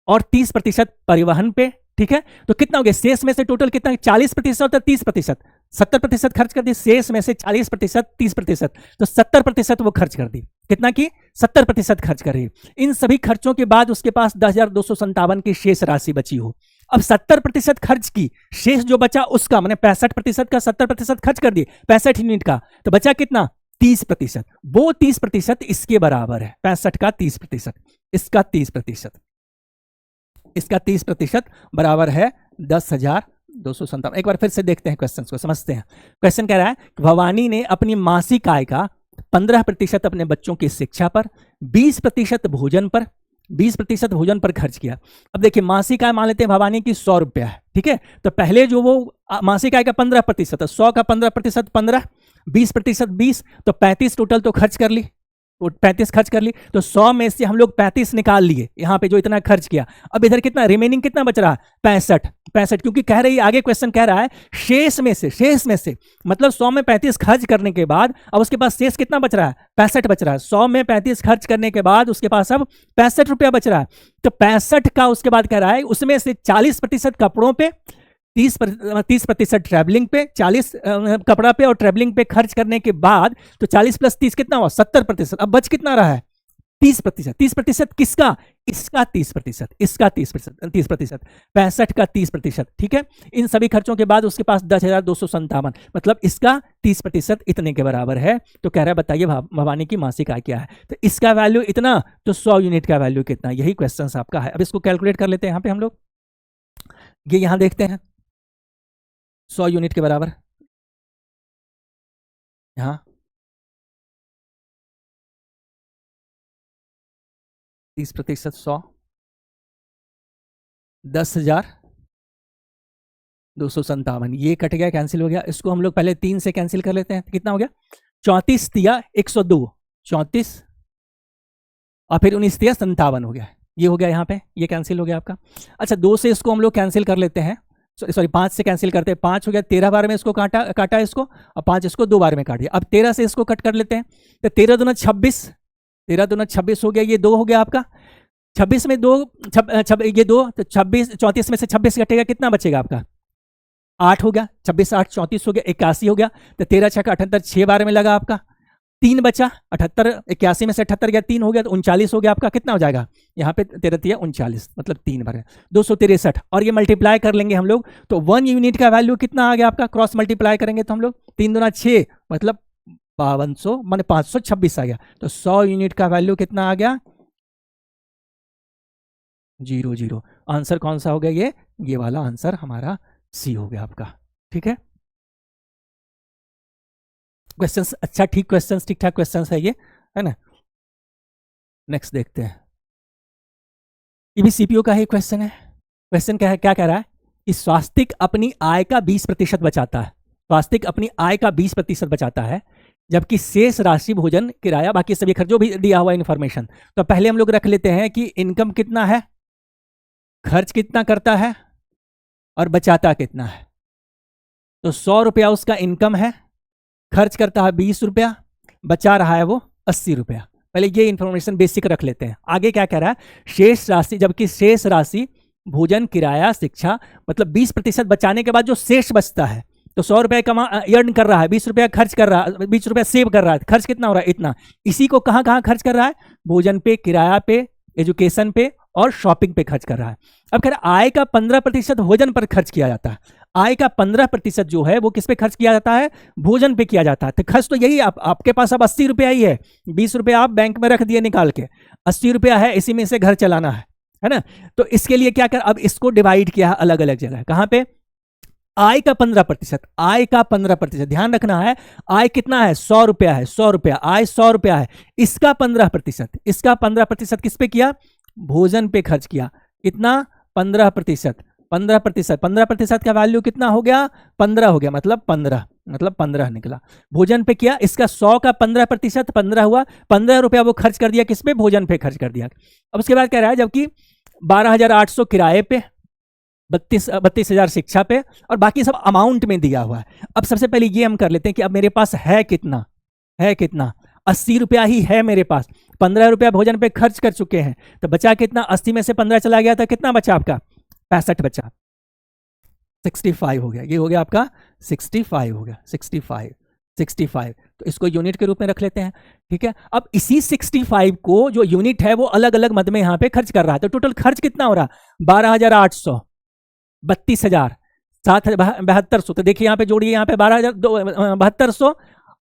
और 30% परिवहन पे, ठीक है। तो कितना हो गया, शेष में से टोटल कितना, 40% और 30%, 70% खर्च कर दी, शेष में से 40% 30%, तो 70% वो खर्च कर दी, कितना की 70% खर्च कर रही। इन सभी खर्चों के बाद उसके पास 10,257 की शेष राशि बची हो। अब 70% खर्च की, शेष जो बचा उसका मैंने 65% का 70% खर्च कर दिए 65 यूनिट का, तो बचा कितना 30%। वो 30% इसके बराबर है, 65 का 30%, इसका 30%, इसका 30% बराबर है 10,257। एक बार फिर से देखते हैं क्वेश्चन को, समझते हैं। क्वेश्चन कह रहा है भवानी ने अपनी मासिक आय का 15% अपने बच्चों की शिक्षा पर, 20% भोजन पर, 20% भोजन पर खर्च किया। अब देखिए मासिक आय मान लेते हैं भवानी की 100 रुपया है, ठीक है। तो पहले जो वो मासिक आय का 15% है, 100 का 15% 15, 20% 20, तो 35 टोटल तो खर्च कर ली, 35 खर्च कर ली। तो 100 में से हम लोग 35 निकाल लिए, यहाँ पे जो इतना खर्च किया। अब इधर कितना रिमेनिंग कितना बच रहा है 65, क्योंकि कह रही है आगे क्वेश्चन कह रहा है शेष में से मतलब 100 में 35 खर्च करने के बाद अब उसके पास शेष कितना बच रहा है 65 बच रहा है। 100 में 35 खर्च करने के बाद उसके पास अब 65 रुपया बच रहा है। तो 65 का उसके बाद कह रहा है उसमें से 40% कपड़ों पे, 30% ट्रैवलिंग पे, 40 कपड़ा पे और ट्रैवलिंग पे खर्च करने के बाद तो 40 + 30 कितना हुआ 70%। अब बच कितना रहा है 30%। 30% किसका, इसका 30%, इसका 30%, 30%, 65 का 30%, ठीक है। इन सभी खर्चों के बाद उसके पास 10,257, मतलब इसका 30% इतने के बराबर है। तो कह रहा है बताइए भवानी की मासिक आय क्या है। तो इसका वैल्यू इतना, तो 100 यूनिट का वैल्यू कितना, यही क्वेश्चन आपका है। अब इसको कैलकुलेट कर लेते हैं यहाँ पे हम लोग, ये यहाँ देखते हैं 100 यूनिट के बराबर, यहां 30%, 100, 10,257, ये कट गया, कैंसिल हो गया। इसको हम लोग पहले 3 से कैंसिल कर लेते हैं, कितना हो गया 34 तिया 102, 34 और फिर 19 तिया 57 हो गया, ये हो गया यहाँ पे, ये कैंसिल हो गया आपका। अच्छा 2 से इसको हम लोग कैंसिल कर लेते हैं, सॉरी 5 से कैंसिल करते हैं, 5 हो गया, 13 बार में इसको काटा इसको, और 5 इसको 2 बार में काट दिया। अब 13 से इसको कट कर लेते हैं, तो 13 दूना 26, 13 दूना 26 हो गया, ये 2 हो गया आपका। 26 में 2, ये 2, तो 26, 34 में से 26 कटेगा, कितना बचेगा आपका 8 हो गया, 26 8 34 हो गया, 81 हो गया। तो 13 6 78, 6 बार में लगा आपका, 3 बचा, 78, 81 में से 78 गया, 3 हो गया, तो 39 हो गया आपका। कितना हो जाएगा यहाँ पे 13 39, मतलब 3 बार 263, और ये मल्टीप्लाई कर लेंगे हम लोग, तो 1 यूनिट का वैल्यू कितना आ गया आपका, क्रॉस मल्टीप्लाई करेंगे तो हम लोग 3 दूना 6, मतलब 5200 माने 526 आ गया। तो 100 यूनिट का वैल्यू कितना आ गया 00। आंसर कौन सा हो गया, ये वाला आंसर हमारा सी हो गया आपका, ठीक है। क्वेश्चंस अच्छा, ठीक क्वेश्चंस, ठीक ठाक क्वेश्चंस है ये, है ना। नेक्स्ट देखते हैं, ये भी सीपीओ का ही क्वेश्चन है। क्वेश्चन क्या है, क्या कह रहा है कि स्वास्तिक अपनी आय का 20% बचाता है, स्वास्तिक अपनी आय का 20% बचाता है, जबकि शेष राशि भोजन किराया बाकी सभी खर्च जो भी दिया हुआ इन्फॉर्मेशन। तो पहले हम लोग रख लेते हैं कि इनकम कितना है, खर्च कितना करता है और बचाता कितना है। तो 100 रुपया उसका इनकम है, खर्च करता है 20 रुपया, बचा रहा है वो 80 रुपया। पहले ये इन्फॉर्मेशन बेसिक रख लेते हैं। आगे क्या कह रहा है, शेष राशि, जबकि शेष राशि भोजन, किराया, शिक्षा, मतलब 20% बचाने के बाद जो शेष बचता है, तो 100 रुपये अर्न कर रहा है, 20 रुपया खर्च कर रहा है, 20 रुपया सेव कर रहा है, खर्च कितना हो रहा है? इतना। इसी को कहाँ कहाँ खर्च कर रहा है? भोजन पे, किराया पे, एजुकेशन पे और शॉपिंग पे खर्च कर रहा है। अब कह रहा है आय का 15% भोजन पर खर्च किया जाता है। आय का 15% जो है वो किस पे खर्च किया जाता है? भोजन पे किया जाता है। तो खर्च तो यही आपके पास अब 80 रुपया ही है, 20 रुपया आप बैंक में रख दिए निकाल के, 80 रुपया है, इसी में से घर चलाना है ना। तो इसके लिए क्या कर, अब इसको डिवाइड किया अलग अलग जगह। कहां पे? आय का 15%, आय का 15%, ध्यान रखना है आय कितना है? 100 रुपया है, 100 रुपया, आय 100 रुपया है, इसका 15%, इसका 15% किस पे किया? भोजन पे खर्च किया। कितना? 15%, 15%, 15% का वैल्यू कितना हो गया? 15 हो गया, मतलब 15 निकला। भोजन पे किया, इसका 100 का 15%, 15 हुआ, 15 रुपया वो खर्च कर दिया किस पे? भोजन पे खर्च कर दिया। अब उसके बाद कह रहा है जबकि 12,800 किराए पे, 32,000 शिक्षा पे और बाकी सब अमाउंट में दिया हुआ है। अब सबसे पहले ये हम कर लेते हैं कि अब मेरे पास है कितना? 80 रुपया ही है मेरे पास। 15 रुपया भोजन पे खर्च कर चुके हैं, तो बचा कितना? 80 में से 15 चला गया, तो कितना बचा आपका? 65 बचा, 65 हो गया। ये हो गया आपका 65 हो गया, 65। तो इसको यूनिट के रूप में रख लेते हैं, ठीक है। अब इसी 65 को जो यूनिट है वो अलग अलग मद में यहाँ पे खर्च कर रहा है। तो टोटल खर्च कितना हो रहा? 12,800, 32,000, 7,7200। तो देखिए यहाँ पे जोड़िए, यहाँ पे 12,7200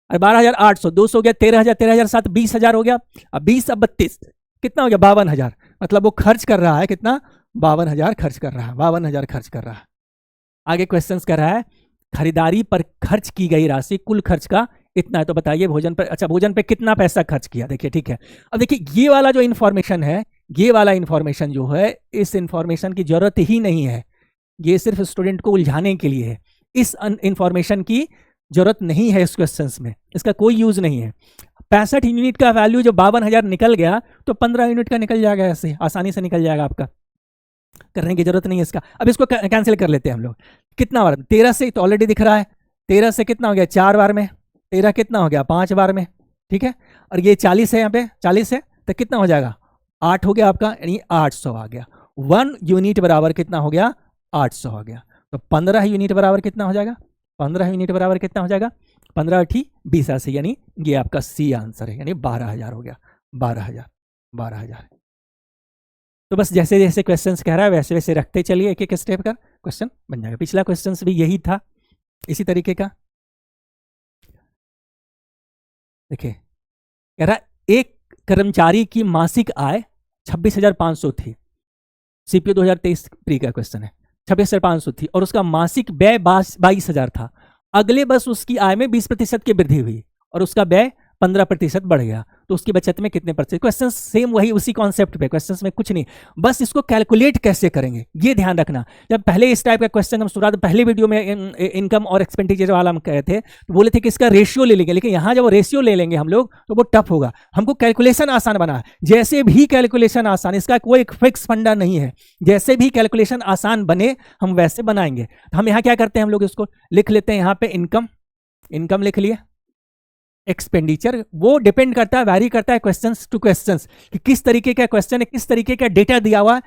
और 12,800, 200 हो गया, 13,000, 13,007, 20,000 हो गया। अब 20 अब 32 कितना हो गया? 52,000। मतलब वो खर्च कर रहा है कितना? 52,000 खर्च कर रहा है, 52,000 खर्च कर रहा है। आगे क्वेश्चन कर रहा है खरीदारी पर खर्च की गई राशि कुल खर्च का इतना है, तो बताइए भोजन पर, अच्छा भोजन पे कितना पैसा खर्च किया? देखिए, ठीक है। अब देखिए ये वाला जो इन्फॉर्मेशन है, ये वाला इन्फॉर्मेशन जो है, इस इन्फॉर्मेशन की जरूरत ही नहीं है, ये सिर्फ स्टूडेंट को उलझाने के लिए है। इस इन्फॉर्मेशन की जरूरत नहीं है इस क्वेश्चन में, इसका कोई यूज नहीं है। 65 यूनिट का वैल्यू जो 52,000 निकल गया, तो 15 यूनिट का निकल जाएगा, ऐसे आसानी से निकल जाएगा, आपका करने की जरूरत नहीं है इसका। अब इसको कैंसिल कर लेते हैं हम लोग। कितना बार? 13 से तो ऑलरेडी दिख रहा है, 13 से कितना हो गया? 4 बार में, 13 कितना हो गया? 5 बार में, ठीक है। और ये 40 है, यहाँ पे 40 है, तो कितना हो जाएगा? 8 हो गया आपका, यानी 800 आ गया। 1 यूनिट बराबर कितना हो गया? 800 हो गया। तो 15 यूनिट बराबर कितना हो जाएगा? 15 यूनिट बराबर कितना हो जाएगा? 15 × 20, यानी ये आपका सी आंसर है, यानी 12,000 हो गया, 12,000। तो बस जैसे जैसे क्वेश्चंस कह रहा है वैसे वैसे रखते चलिए, एक एक स्टेप का क्वेश्चन बन जाएगा। पिछला क्वेश्चन भी यही था, इसी तरीके का। देखिए कह रहा है एक कर्मचारी की मासिक आय 26,500 थी, सीपीओ 2023 प्री का क्वेश्चन है, 26,500 थी और उसका मासिक व्यय 22,000 था। अगले वर्ष उसकी आय में 20% की वृद्धि हुई और उसका व्यय 15% बढ़ गया, तो उसकी बचत में कितने %? क्वेश्चन सेम वही, उसी कॉन्सेप्ट पे, क्वेश्चन में कुछ नहीं, बस इसको कैलकुलेट कैसे करेंगे ये ध्यान रखना। जब पहले इस टाइप का क्वेश्चन हम शुरुआत पहले वीडियो में इनकम और एक्सपेंडिचर वाला हम कहे थे, तो बोले थे कि इसका रेशियो ले लेंगे, लेकिन यहाँ जब रेशियो ले लेंगे हम लोग तो वो टफ होगा। हमको कैलकुलेशन आसान बना है, जैसे भी कैलकुलेशन आसान, इसका कोई फिक्स फंडा नहीं है, जैसे भी कैलकुलेशन आसान बने हम वैसे बनाएंगे। तो हम यहाँ क्या करते हैं, हम लोग इसको लिख लेते हैं, यहाँ पे इनकम लिख लिए, एक्सपेंडिचर वो डिपेंड करता है, वैरी करता है क्वेश्चंस टू क्वेश्चंस, कि किस तरीके का क्वेश्चन है, किस तरीके का डेटा दिया हुआ है,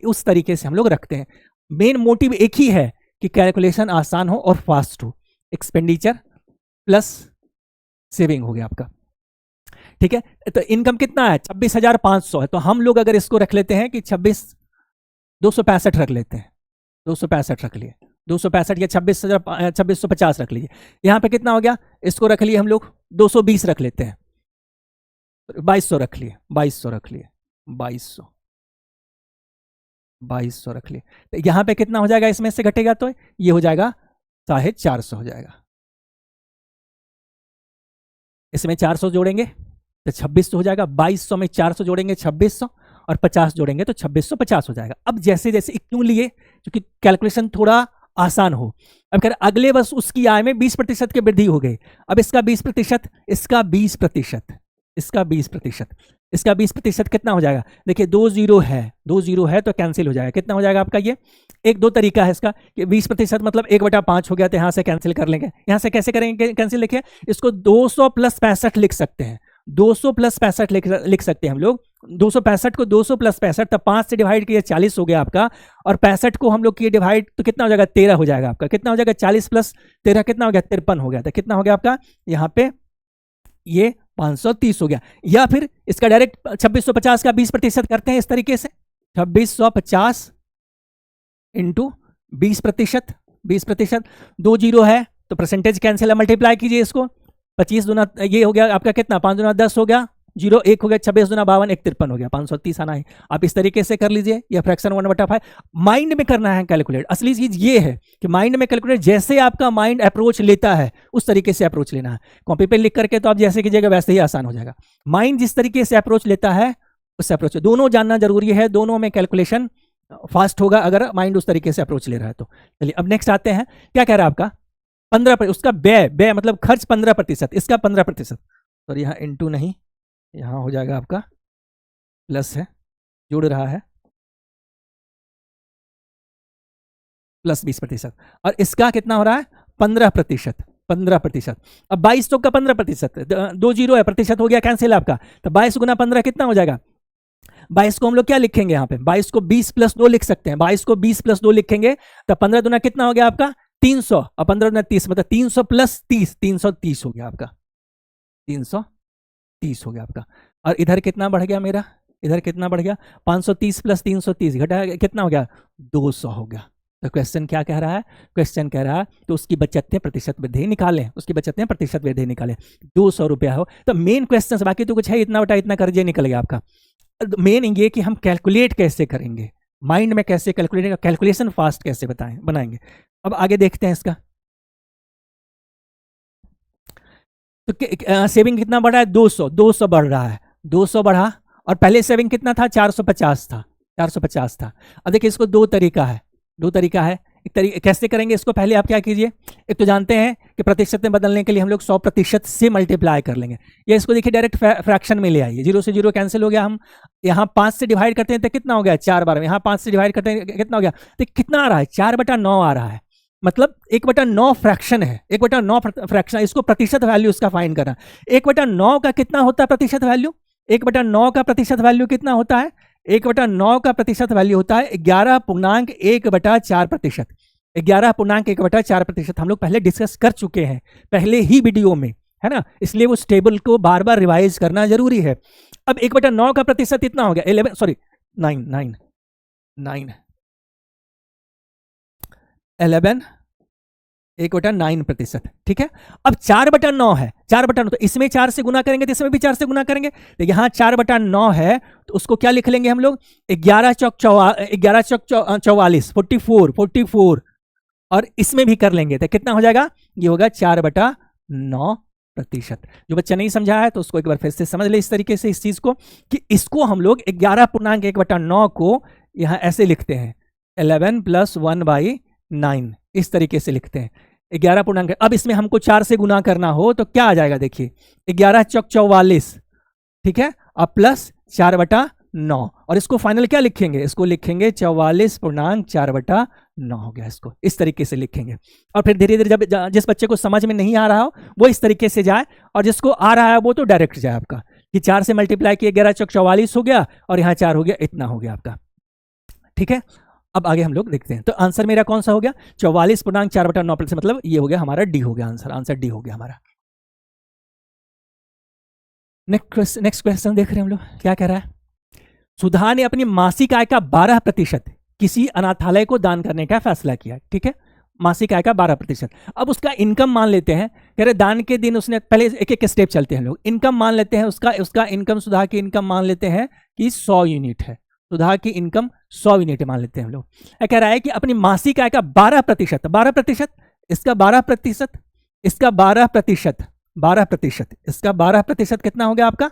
उस तरीके से हम लोग रखते हैं। मेन मोटिव एक ही है कि कैलकुलेशन आसान हो और फास्ट हो। एक्सपेंडिचर प्लस सेविंग हो गया आपका, ठीक है। तो इनकम कितना है? 26,500 है, तो हम लोग अगर इसको रख लेते हैं कि 265 रख लेते हैं, 265 रख लिए, 265 या 2650 रख लीजिए। यहाँ पे कितना हो गया? इसको रख लिए हम लोग 220 रख लेते हैं, 2200 रख लिए, 2200 रख लिए, 2200 रख लिए। तो यहाँ पे कितना हो जाएगा? इसमें से घटेगा तो ये हो जाएगा 450 हो जाएगा। इसमें 400 जोड़ेंगे तो 2600 हो जाएगा, 2200 में 400 जोड़ेंगे 2600 और 50 जोड़ेंगे तो 2650 हो जाएगा। अब जैसे जैसे क्यों लिए? क्योंकि कैलकुलेशन थोड़ा आसान हो। अब कह अगले वर्ष उसकी आय में 20% की वृद्धि हो गई। अब इसका 20%, इसका 20%, इसका 20%, इसका 20% कितना हो जाएगा? देखिए 2 जीरो है तो कैंसिल हो जाएगा। कितना हो जाएगा आपका? ये एक दो तरीका है इसका कि 20% मतलब 1/5 हो गया, तो यहाँ से कैंसिल कर लेंगे। यहाँ से कैसे करेंगे कैंसिल? देखिए इसको 200 + 65 लिख सकते हैं, 200 प्लस 65 लिख सकते हैं हम लोग। 265 को 200 प्लस 65, तब 5 से डिवाइड किया 40 हो गया आपका, और 65 को हम लोग किए डिवाइड तो कितना हो जाएगा, 13 हो जाएगा आपका। कितना हो जाएगा, 40 प्लस 13 कितना हो गया, 53 हो गया। तो कितना हो गया आपका यहाँ पे, ये 530 हो गया। या फिर इसका डायरेक्ट 2650 का 20% करते हैं इस तरीके से, 2650 इंटू 20%, 20%, 2 जीरो है तो परसेंटेज कैंसिल है, मल्टीप्लाई कीजिए इसको, 25 दूना ये हो गया आपका कितना, 5 दूना 10 हो गया, 0 1 हो गया, 26 दूना 52, 1 53 हो गया, 530 आना है। आप इस तरीके से कर लीजिए, या फ्रैक्शन 1/5 माइंड में करना है कैलकुलेट। असली चीज ये है कि माइंड में कैलकुलेट, जैसे आपका माइंड अप्रोच लेता है उस तरीके से अप्रोच लेना है। कॉपी पे लिख करके तो आप जैसे कीजिएगा वैसे ही आसान हो जाएगा। माइंड जिस तरीके से अप्रोच लेता है उस अप्रोच, दोनों जानना जरूरी है, दोनों में कैलकुलेशन फास्ट होगा अगर माइंड उस तरीके से अप्रोच ले रहा है तो। चलिए अब नेक्स्ट आते हैं, क्या कह रहा है आपका, 15%, उसका व्यय मतलब खर्च 15%, इसका 15%, सॉरी यहाँ इंटू नहीं, यहाँ हो जाएगा आपका प्लस है, जुड़ रहा है, प्लस 20%, और इसका कितना हो रहा है, 15%, 15%। अब 22 तो का 15%, 2 जीरो है, प्रतिशत हो गया कैंसिल आपका, तो 22 गुना 15 कितना हो जाएगा, 22 को हम लोग क्या लिखेंगे यहाँ पे, 22 को 20 प्लस 2 लिख सकते हैं, 22 को 20 प्लस 2 लिखेंगे तो 15 दुना कितना हो गया आपका 300, और 15 दुना 30, मतलब 300 प्लस 30, 330 हो गया आपका, 330 हो गया आपका। और इधर कितना बढ़ गया मेरा, इधर कितना बढ़ गया, 530 प्लस 330 घटा कितना हो गया, 200 हो गया। तो क्वेश्चन क्या कह रहा है, क्वेश्चन कह रहा है तो उसकी बचत में प्रतिशत वृद्धि निकालें, उसकी बचत में प्रतिशत वृद्धि निकालें, 200 रुपया हो। तो मेन क्वेश्चन, बाकी तो कुछ है, इतना बटा इतना कर दिए निकल गया आपका। मेन ये कि हम कैलकुलेट कैसे करेंगे, माइंड में कैसे कैलकुलेट, कैलकुलेशन फास्ट कैसे बनाएंगे। अब आगे देखते हैं इसका, तो सेविंग कितना बढ़ा है, 200 बढ़ रहा है, 200 बढ़ा, और पहले सेविंग कितना था, 450 था, 450 था। अब देखिए इसको दो तरीका है, एक तरीके कैसे करेंगे इसको, पहले आप क्या कीजिए, एक तो जानते हैं कि प्रतिशत में बदलने के लिए हम लोग 100% से मल्टीप्लाई कर लेंगे, या इसको देखिए डायरेक्ट फ्रैक्शन में ले आइए, 0 से 0 कैंसिल हो गया, हम यहाँ 5 से डिवाइड करते हैं तो कितना हो गया, 4 बार में, यहाँ 5 से डिवाइड करते हैं कितना हो गया, तो कितना आ रहा है, 4/9 आ रहा है, मतलब 1/9 फ्रैक्शन है, 1/9 फ्रैक्शन, इसको प्रतिशत वैल्यू इसका फाइंड करना। 1/9 का कितना होता है प्रतिशत वैल्यू, 1/9 का प्रतिशत वैल्यू कितना होता है, 1/9 का प्रतिशत वैल्यू होता है 11.1/4%, 11.1/4%। हम लोग पहले डिस्कस कर चुके हैं पहले ही वीडियो में, है ना, इसलिए उस टेबल को बार बार रिवाइज करना जरूरी है। अब 1/9 का प्रतिशत इतना हो गया 11 1/9%, ठीक है। अब 4/9 है, 4/9, तो इसमें 4 से गुना करेंगे तो इसमें भी 4 से गुना करेंगे, तो यहाँ 4/9 है तो उसको क्या लिख लेंगे हम लोग, 11 चौक 44, 44, और इसमें भी कर लेंगे तो कितना हो जाएगा, ये होगा 4/9%। जो बच्चा नहीं समझा है तो उसको एक बार फिर से समझ ले इस तरीके से इस चीज को, कि इसको हम लोग 11.1/9 को यहाँ ऐसे लिखते हैं 11 + 1/9, इस तरीके से लिखते हैं 11 अब इसमें हमको 4 से गुना करना हो तो क्या आ जाएगा, देखिए 11 चौक 44, ठीक है, अब प्लस 4/9, और इसको फाइनल क्या लिखेंगे, इसको लिखेंगे 44.4/9 हो गया, इसको इस तरीके से लिखेंगे। और फिर धीरे धीरे जब जिस बच्चे को समझ में नहीं आ रहा हो वो इस तरीके से जाए, और जिसको आ रहा है वो तो डायरेक्ट जाए आपका, कि 4 से मल्टीप्लाई किए 11 चौक 44 हो गया, और यहाँ 4 हो गया, इतना हो गया आपका, ठीक है। अब आगे हम लोग देखते हैं, तो आंसर मेरा कौन सा हो गया, 44.4/9%, मतलब ये हो गया हमारा डी हो गया आंसर डी हो गया हमारा। नेक्स्ट क्वेश्चन देख रहे हैं हम लोग, क्या कह रहा है, सुधा ने अपनी मासिक आय का 12% किसी अनाथालय को दान करने का फैसला किया, ठीक है, मासिक आय का 12%। अब उसका इनकम मान लेते हैं, कह रहे दान के दिन उसने, पहले एक एक स्टेप चलते हैं लोग, इनकम मान लेते हैं, उसका इनकम, सुधा की इनकम मान लेते हैं कि 100 यूनिट है, सुधा की इनकम 100 यूनिट मान लेते हैं हम लोग। कह रहा है कि अपनी मासिक आय का 12%, 12%, इसका 12%, इसका 12%, 12%, इसका 12% कितना हो गया आपका,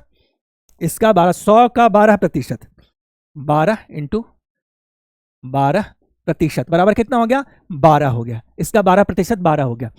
इसका 100 का 12%, 12 × 12% बराबर कितना हो गया, 12 हो गया, इसका 12% 12 हो गया।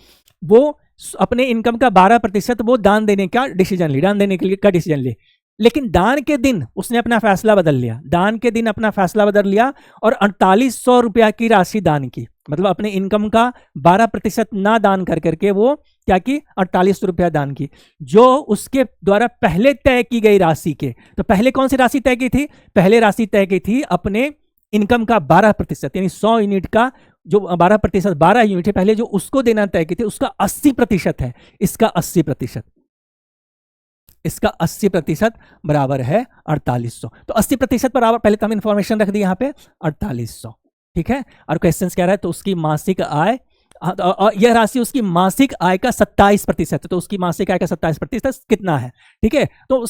वो अपने इनकम का 12% वो दान देने का डिसीजन ले, दान देने के लिए का डिसीजन ले, लेकिन दान के दिन उसने अपना फैसला बदल लिया, दान के दिन अपना फैसला बदल लिया और 4800 रुपया की राशि दान की, मतलब अपने इनकम का 12% ना दान कर करके वो क्या की, 4800 रुपया दान की, जो उसके द्वारा पहले तय की गई राशि के। तो पहले कौन सी राशि तय की थी, पहले राशि तय की थी अपने इनकम का 12%, यानी 100 यूनिट का जो 12%, 12 यूनिट है पहले जो उसको देना तय की थी, उसका 80% है, इसका 80%, इसका 80% बराबर है 4800। तो 80% बराबर, पहले तो हम इंफॉर्मेशन रख दी यहाँ पे 4800, ठीक है। और क्वेश्चन कह रहा है तो उसकी मासिक आय, यह राशि उसकी मासिक आय का 27%, तो उसकी मासिक आय का 27% कितना है, ठीक है। तो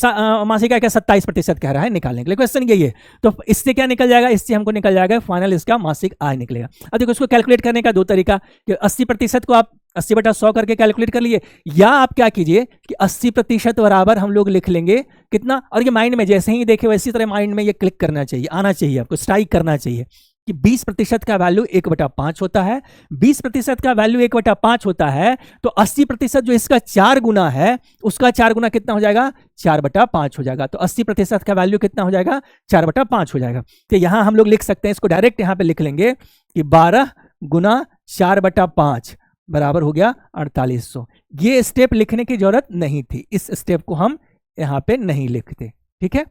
मासिक आय का 27% कह रहा है निकालने के लिए, क्वेश्चन यही है। तो इससे क्या निकल जाएगा, इससे हमको निकल जाएगा फाइनल इसका मासिक आय निकलेगा। अब देखो इसको कैलकुलेट करने का दो तरीका, कि 80% को आप 80/100 करके कैलकुलेट कर लिए, या आप क्या कीजिए कि 80% बराबर हम लोग लिख लेंगे कितना, और ये माइंड में जैसे ही देखे वैसी तरह माइंड में ये क्लिक करना चाहिए, आना चाहिए आपको, स्ट्राइक करना चाहिए कि 20% का वैल्यू 1/5 होता है, 20% का वैल्यू 1/5 होता है, तो 80% जो इसका 4 गुना है, उसका 4 गुना कितना हो जाएगा, 4/5 हो जाएगा। तो 80% का वैल्यू कितना हो जाएगा, 4/5 हो जाएगा। तो यहां हम लोग लिख सकते हैं, इसको डायरेक्ट यहां पे लिख लेंगे कि 12 गुना 4/5 बराबर हो गया 4800। ये स्टेप लिखने की जरूरत नहीं थी, इस स्टेप को हम यहां पे नहीं लिखते, ठीक है।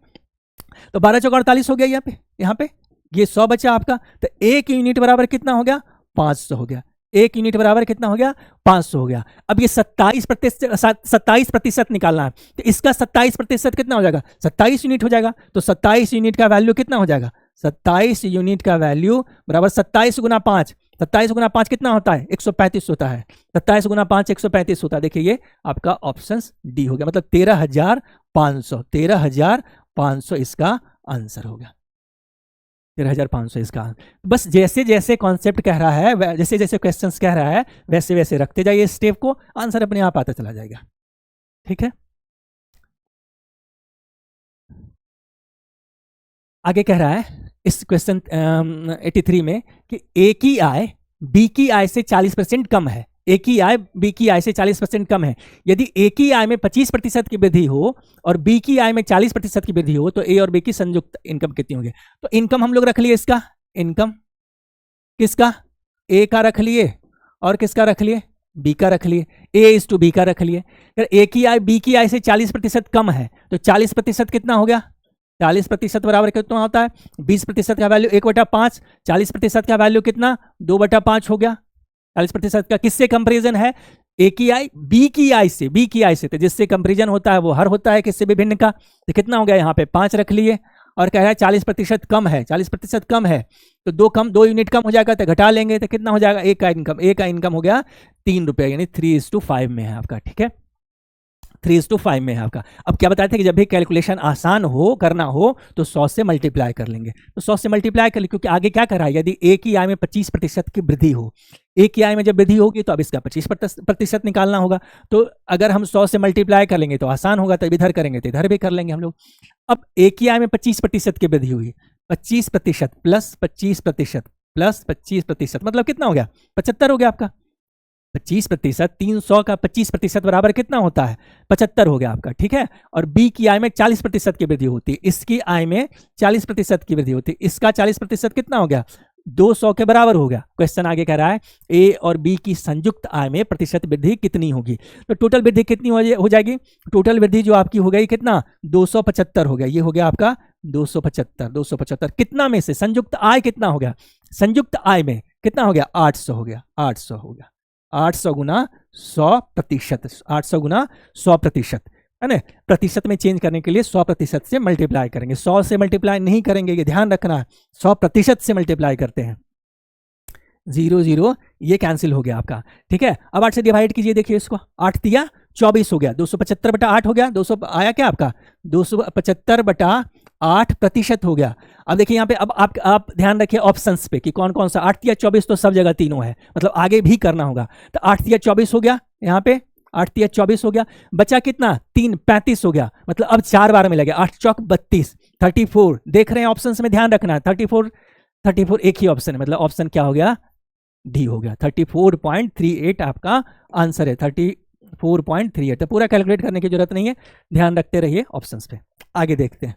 तो 12 चौका 48 हो गया, यहाँ पे ये 100 बचा आपका, तो 1 यूनिट बराबर कितना हो गया, 500 हो गया। 1 यूनिट बराबर कितना हो गया, 500 हो गया। अब ये 27% निकालना है, तो इसका 27% कितना हो जाएगा, 27 यूनिट हो जाएगा। तो 27 यूनिट का वैल्यू कितना हो जाएगा, 27 यूनिट का वैल्यू बराबर 27 गुना 5, 27 गुना 5 कितना होता है, 135 होता है। 27 गुना 5 135 होता है। देखिए ये आपका ऑप्शन डी हो गया, मतलब 13,500, 13,500 इसका आंसर हो गया, 13,500 इसका। बस जैसे जैसे कॉन्सेप्ट कह रहा है, जैसे जैसे क्वेश्चंस कह रहा है, वैसे वैसे रखते जाइए स्टेप को, आंसर अपने आप आता चला जाएगा, ठीक है। आगे कह रहा है इस क्वेश्चन 83 में कि ए की आय बी की आय से 40% कम है, ए की आय बी की आय से 40% कम है। यदि ए की आय में 25% की वृद्धि हो और बी की आय में 40% की वृद्धि हो, तो ए और बी की संयुक्त इनकम कितनी होगी। तो इनकम हम लोग रख लिए, इसका इनकम किसका, ए का रख लिए और किसका रख लिए, बी का रख लिए, A/B बी का रख लिए। ए की आय बी की आय से 40% कम है, तो 40% कितना हो गया, 40% बराबर कितना होता है, 20% का वैल्यू 1/5, 40% का वैल्यू कितना, 2/5 हो गया। 40% का किससे कंपेरिजन है, ए की आय बी की आय से, बी की आय से, तो जिससे कंपेरिजन होता है वो हर होता है किससे भी भिन्न का। तो कितना हो गया, यहाँ पे 5 रख लिए, और कह रहा है 40% कम है, 40% कम है, तो 2 यूनिट कम हो जाएगा, तो घटा लेंगे तो कितना हो जाएगा, ए का इनकम हो गया 3 रुपये, यानी 3:5 में है आपका, ठीक है, 3:5 में है आपका। अब क्या बताया था कि जब भी कैलकुलेशन आसान हो करना हो तो 100 से मल्टीप्लाई कर लेंगे, तो 100 से मल्टीप्लाई कर ले, क्योंकि आगे क्या कर रहा है, यदि ए की आय में 25% की वृद्धि हो, ए की आय में जब वृद्धि होगी तो अब इसका 25% निकालना होगा। तो अगर हम 100 से मल्टीप्लाई कर लेंगे तो आसान होगा, तो इधर करेंगे तो इधर भी कर लेंगे हम लोग। अब ए की आय में 25% की वृद्धि हुई, 25% प्लस 25% प्लस 25%, मतलब कितना हो गया, 75 हो गया आपका। 25%, 300 का 25% बराबर कितना होता है, 75 हो गया आपका, ठीक है। और बी की आय में 40% की वृद्धि होती है, इसकी आय में 40% की वृद्धि होती है, इसका 40% कितना हो गया, 200 के बराबर हो गया। क्वेश्चन आगे कह रहा है ए और बी की संयुक्त आय में प्रतिशत वृद्धि कितनी होगी। तो टोटल वृद्धि कितनी हो जाएगी, टोटल वृद्धि जो आपकी हो गई कितना, 275 हो गया, ये हो गया आपका 275 कितना में से, संयुक्त आय कितना हो गया, संयुक्त आय में कितना हो गया, 800 हो गया, 800 हो गया, 800 गुना 100%, 800 गुना 100%, है ना। प्रतिशत में चेंज करने के लिए 100% से मल्टीप्लाई करेंगे, 100 से मल्टीप्लाई नहीं करेंगे, ये ध्यान रखना है, 100% से मल्टीप्लाई करते हैं। 0 0 ये कैंसिल हो गया आपका, ठीक है। अब 8 से डिवाइड कीजिए, देखिए इसको, 8 तिया 24 हो गया, 275/8 हो गया, 200 आया क्या आपका, 275/8% हो गया। अब देखिए यहाँ पे, अब आप ध्यान रखिए ऑप्शंस पे कि कौन कौन सा, 8 तिया 24 तो सब जगह तीनों है, मतलब आगे भी करना होगा। तो 8 तिया 24 हो गया, यहाँ पे 8 तिया 24 हो गया, बचा कितना, 3 35 हो गया, मतलब अब 4 बार मिलेगा, 8 चौक 32, 34 देख रहे हैं ऑप्शंस में, ध्यान रखना है, 34 एक ही ऑप्शन है, मतलब ऑप्शन क्या हो गया, डी हो गया, 34.38 आपका आंसर है, 34.38। तो पूरा कैलकुलेट करने की जरूरत नहीं है, ध्यान रखते रहिए ऑप्शंस पे। आगे देखते हैं।